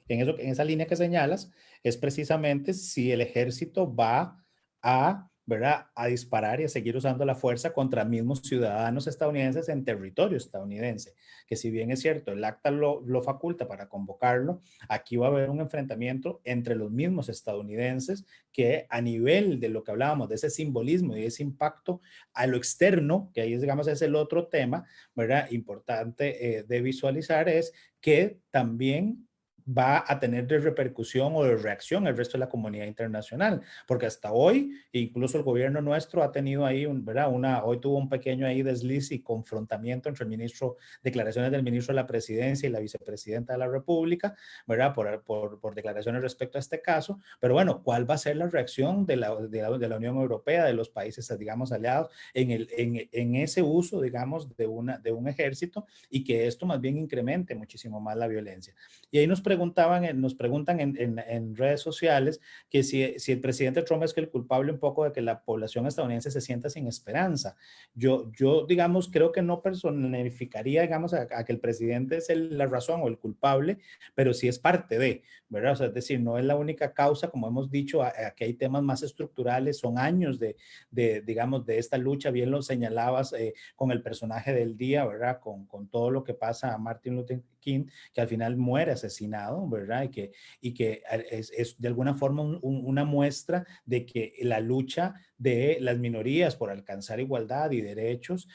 en esa línea que señalas, es precisamente si el ejército va a, ¿verdad?, a disparar y a seguir usando la fuerza contra mismos ciudadanos estadounidenses en territorio estadounidense, que si bien es cierto, el acta lo faculta para convocarlo, aquí va a haber un enfrentamiento entre los mismos estadounidenses que a nivel de lo que hablábamos, de ese simbolismo y ese impacto a lo externo, que ahí digamos es el otro tema, ¿verdad?, importante de visualizar, es que también va a tener de repercusión o de reacción el resto de la comunidad internacional, porque hasta hoy, incluso el gobierno nuestro ha tenido ahí, ¿verdad? Hoy tuvo un pequeño ahí desliz y confrontamiento entre declaraciones del ministro de la presidencia y la vicepresidenta de la República, ¿verdad? Por declaraciones respecto a este caso, pero bueno, ¿cuál va a ser la reacción de la Unión Europea, de los países, digamos, aliados, en ese uso, digamos, de un ejército, y que esto más bien incremente muchísimo más la violencia? Y ahí nos preguntan en redes sociales que si el presidente Trump es el culpable un poco de que la población estadounidense se sienta sin esperanza. Yo digamos, creo que no personificaría, digamos, a que el presidente es la razón o el culpable, pero sí es parte de, ¿verdad? O sea, es decir, no es la única causa, como hemos dicho, aquí hay temas más estructurales, son años digamos, de esta lucha, bien lo señalabas con el personaje del día, ¿verdad? Con todo lo que pasa a Martin Luther King, que al final muere asesinado, ¿verdad? Y que es de alguna forma una muestra de que la lucha de las minorías por alcanzar igualdad y derechos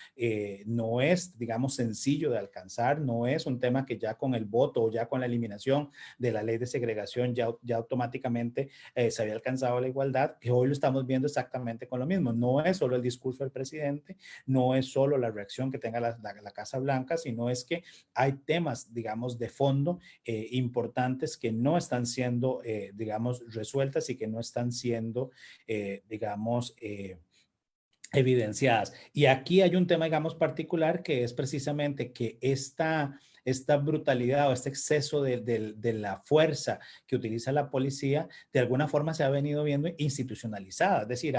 no es, digamos, sencillo de alcanzar, no es un tema que ya con el voto o ya con la eliminación de la ley de segregación ya automáticamente se había alcanzado la igualdad, que hoy lo estamos viendo exactamente con lo mismo. No es solo el discurso del presidente, no es solo la reacción que tenga la Casa Blanca, sino es que hay temas, digamos, de fondo importantes que no están siendo, digamos, resueltas y que no están siendo, digamos, evidenciadas. Y aquí hay un tema, digamos, particular, que es precisamente que esta brutalidad o este exceso de la fuerza que utiliza la policía, de alguna forma se ha venido viendo institucionalizada. Es decir,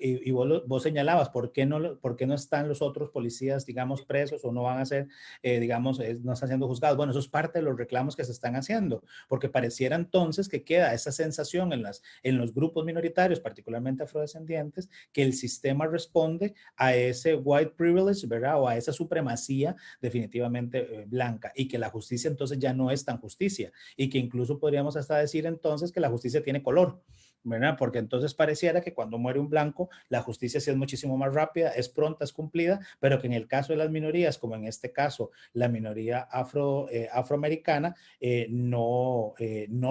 y vos señalabas, ¿por qué no están los otros policías, digamos, presos o no van a ser, digamos, no están siendo juzgados? Bueno, eso es parte de los reclamos que se están haciendo, porque pareciera entonces que queda esa sensación en los grupos minoritarios, particularmente afrodescendientes, que el sistema responde a ese white privilege, ¿verdad? O a esa supremacía definitivamente blanca, y que la justicia entonces ya no es tan justicia, y que incluso podríamos hasta decir entonces que la justicia tiene color, ¿verdad? Porque entonces pareciera que cuando muere un blanco, la justicia sí es muchísimo más rápida, es pronta, es cumplida, pero que en el caso de las minorías, como en este caso la minoría afroamericana, no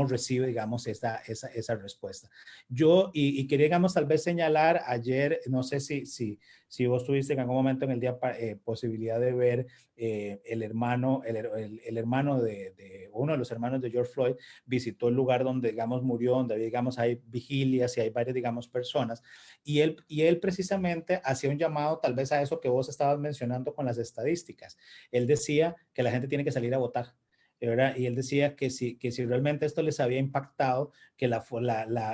recibe, digamos, esa respuesta. Yo, y quería, digamos, tal vez señalar ayer, no sé si vos tuviste en algún momento en el día posibilidad de ver el hermano de uno de los hermanos de George Floyd, visitó el lugar donde, digamos, murió, donde, digamos, hay vigilias y hay varias, digamos, personas, y él precisamente hacía un llamado tal vez a eso que vos estabas mencionando con las estadísticas. Él decía que la gente tiene que salir a votar, ¿verdad? Y él decía que si realmente esto les había impactado, que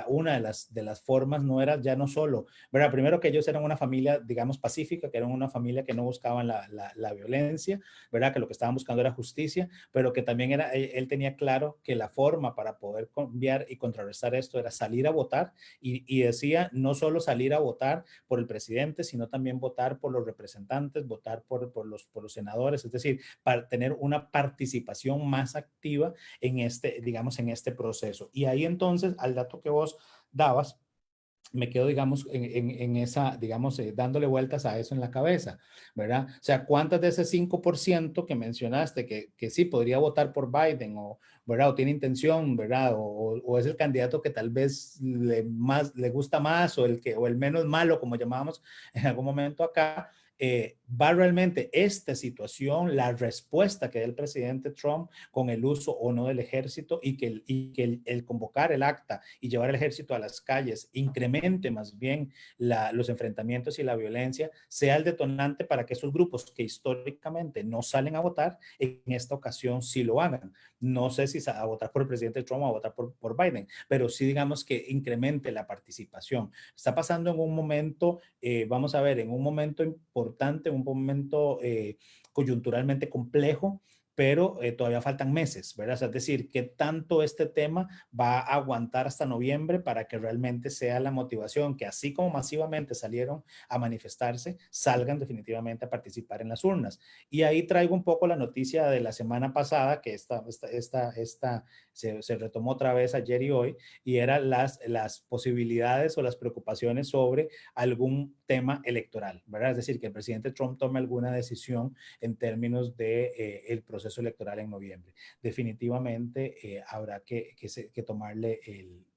una de las formas no era ya no solo, ¿verdad? Primero, que ellos eran una familia, digamos, pacífica, que eran una familia que no buscaban la violencia, ¿verdad? Que lo que estaban buscando era justicia, pero que también él tenía claro que la forma para poder cambiar y contrarrestar esto era salir a votar, y decía no solo salir a votar por el presidente, sino también votar por los representantes, votar por los senadores, es decir, para tener una participación más activa en digamos, en este proceso. Y ahí entonces, al dato que vos dabas, me quedo, digamos, en esa, digamos, dándole vueltas a eso en la cabeza, ¿verdad? O sea, ¿cuántas de ese 5% que mencionaste que sí podría votar por Biden, ¿verdad? O tiene intención, ¿verdad? O es el candidato que tal vez le gusta más, o el menos malo, como llamábamos en algún momento acá, va realmente esta situación, la respuesta que da el presidente Trump con el uso o no del ejército, y que el convocar el acta y llevar el ejército a las calles incremente más bien los enfrentamientos y la violencia, sea el detonante para que esos grupos que históricamente no salen a votar, en esta ocasión sí lo hagan. No sé si a votar por el presidente Trump o a votar por Biden, pero sí, digamos, que incremente la participación. Está pasando en un momento, vamos a ver, en un momento importante, un momento coyunturalmente complejo, pero todavía faltan meses, ¿verdad? Es decir, ¿qué tanto este tema va a aguantar hasta noviembre para que realmente sea la motivación que, así como masivamente salieron a manifestarse, salgan definitivamente a participar en las urnas? Y ahí traigo un poco la noticia de la semana pasada, que se retomó otra vez ayer y hoy, y eran las posibilidades o las preocupaciones sobre algún tema electoral, ¿verdad? Es decir, que el presidente Trump tome alguna decisión en términos de el proceso electoral en noviembre. Definitivamente habrá que tomarle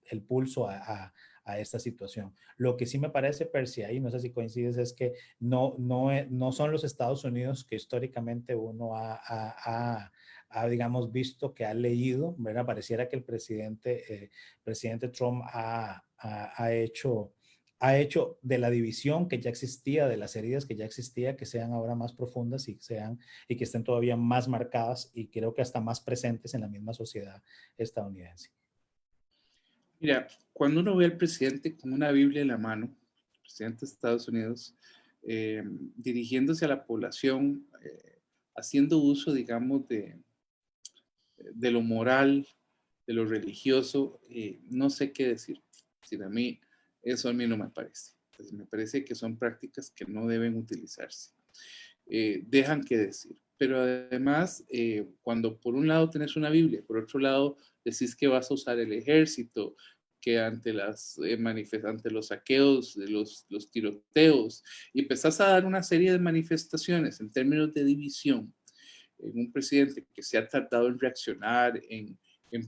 el pulso a esta situación. Lo que sí me parece, Percy, ahí no sé si coincides, es que no son los Estados Unidos que históricamente uno digamos, visto, que ha leído, ¿verdad? Pareciera que el presidente Trump ha hecho de la división que ya existía, de las heridas que ya existía, que sean ahora más profundas y que estén todavía más marcadas, y creo que hasta más presentes en la misma sociedad estadounidense. Mira, cuando uno ve al presidente con una Biblia en la mano, el presidente de Estados Unidos, dirigiéndose a la población, haciendo uso, digamos, de lo moral, de lo religioso, no sé qué decir. Eso a mí no me parece. Entonces, me parece que son prácticas que no deben utilizarse. Dejan que decir. Pero además, cuando por un lado tenés una Biblia, por otro lado decís que vas a usar el ejército, que ante ante los saqueos, los tiroteos, y empezás a dar una serie de manifestaciones en términos de división, en un presidente que se ha tratado en reaccionar, en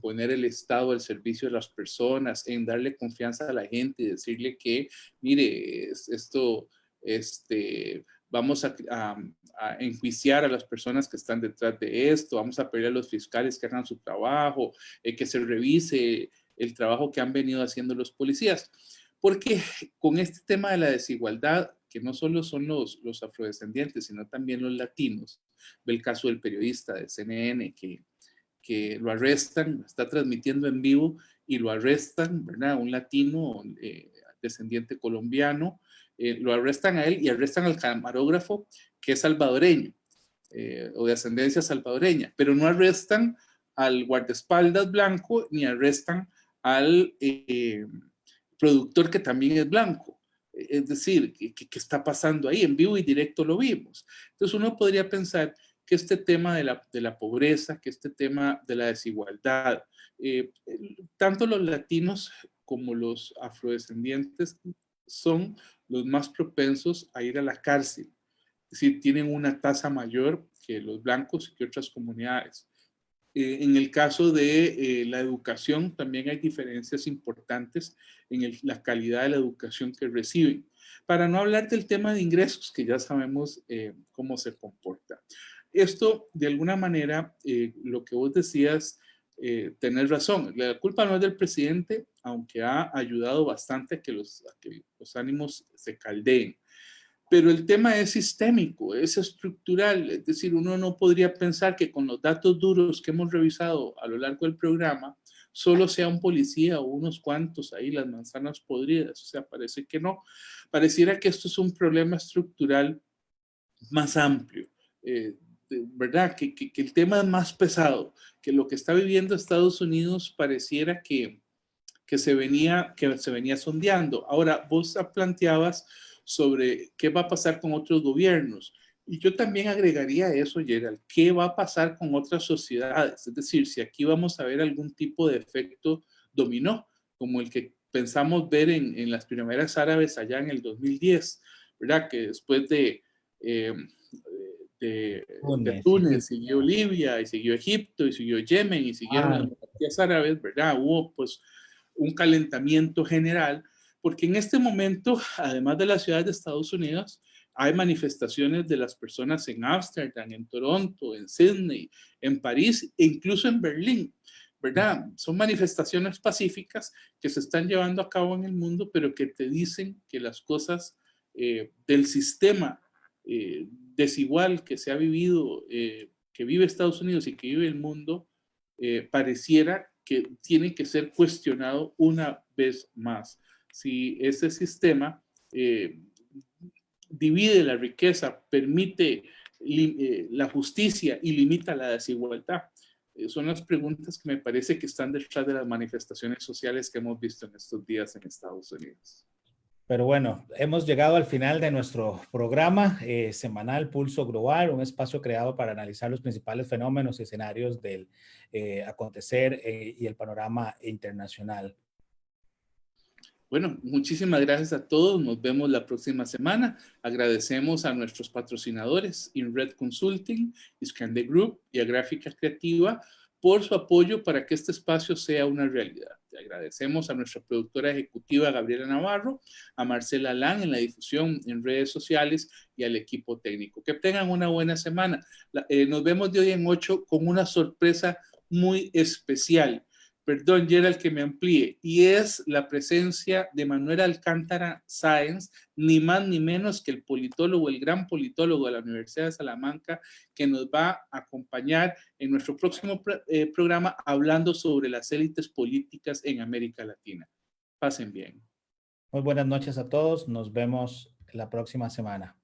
poner el Estado al servicio de las personas, en darle confianza a la gente y decirle que, mire, esto, vamos a enjuiciar a las personas que están detrás de esto, vamos a pedir a los fiscales que hagan su trabajo, que se revise el trabajo que han venido haciendo los policías. Porque con este tema de la desigualdad, que no solo son los afrodescendientes, sino también los latinos. Ve el caso del periodista de CNN que lo arrestan, está transmitiendo en vivo y lo arrestan, ¿verdad? Un latino descendiente colombiano, lo arrestan a él y arrestan al camarógrafo que es salvadoreño o de ascendencia salvadoreña, pero no arrestan al guardaespaldas blanco ni arrestan al productor que también es blanco. Es decir, ¿qué está pasando ahí? En vivo y directo lo vimos. Entonces uno podría pensar que este tema de la pobreza, que este tema de la desigualdad, tanto los latinos como los afrodescendientes son los más propensos a ir a la cárcel. Es decir, tienen una tasa mayor que los blancos y que otras comunidades. En el caso de la educación, también hay diferencias importantes en la calidad de la educación que reciben. Para no hablar del tema de ingresos, que ya sabemos cómo se comporta. Esto, de alguna manera, lo que vos decías, tenés razón. La culpa no es del presidente, aunque ha ayudado bastante a que los ánimos se caldeen. Pero el tema es sistémico, es estructural, es decir, uno no podría pensar que con los datos duros que hemos revisado a lo largo del programa, solo sea un policía o unos cuantos ahí, las manzanas podridas, o sea, parece que no. Pareciera que esto es un problema estructural más amplio, ¿verdad? Que el tema es más pesado, que lo que está viviendo Estados Unidos pareciera que se venía sondeando. Ahora, vos planteabas sobre qué va a pasar con otros gobiernos. Y yo también agregaría eso, Gerald, ¿qué va a pasar con otras sociedades? Es decir, si aquí vamos a ver algún tipo de efecto dominó, como el que pensamos ver en las primaveras árabes allá en el 2010, ¿verdad? Que después de Túnez, siguió Libia, y siguió Egipto, y siguió Yemen, y siguieron las monarquías árabes, ¿verdad? Hubo pues un calentamiento general, porque en este momento, además de las ciudades de Estados Unidos, hay manifestaciones de las personas en Ámsterdam, en Toronto, en Sydney, en París e incluso en Berlín, ¿verdad? Son manifestaciones pacíficas que se están llevando a cabo en el mundo, pero que te dicen que las cosas del sistema desigual que se ha vivido, que vive Estados Unidos y que vive el mundo, pareciera que tiene que ser cuestionado una vez más. Si ese sistema divide la riqueza, permite la justicia y limita la desigualdad, son las preguntas que me parece que están detrás de las manifestaciones sociales que hemos visto en estos días en Estados Unidos. Pero bueno, hemos llegado al final de nuestro programa semanal Pulso Global, un espacio creado para analizar los principales fenómenos y escenarios del acontecer y el panorama internacional. Bueno, muchísimas gracias a todos. Nos vemos la próxima semana. Agradecemos a nuestros patrocinadores, InRed Consulting, Iskandar Group y a Gráfica Creativa por su apoyo para que este espacio sea una realidad. Le agradecemos a nuestra productora ejecutiva Gabriela Navarro, a Marcela Lang en la difusión en redes sociales y al equipo técnico. Que tengan una buena semana. Nos vemos de hoy en 8 con una sorpresa muy especial. Perdón, Gerald, que me amplíe, y es la presencia de Manuel Alcántara Sáenz, ni más ni menos que el politólogo, el gran politólogo de la Universidad de Salamanca, que nos va a acompañar en nuestro próximo programa hablando sobre las élites políticas en América Latina. Pasen bien. Muy buenas noches a todos, nos vemos la próxima semana.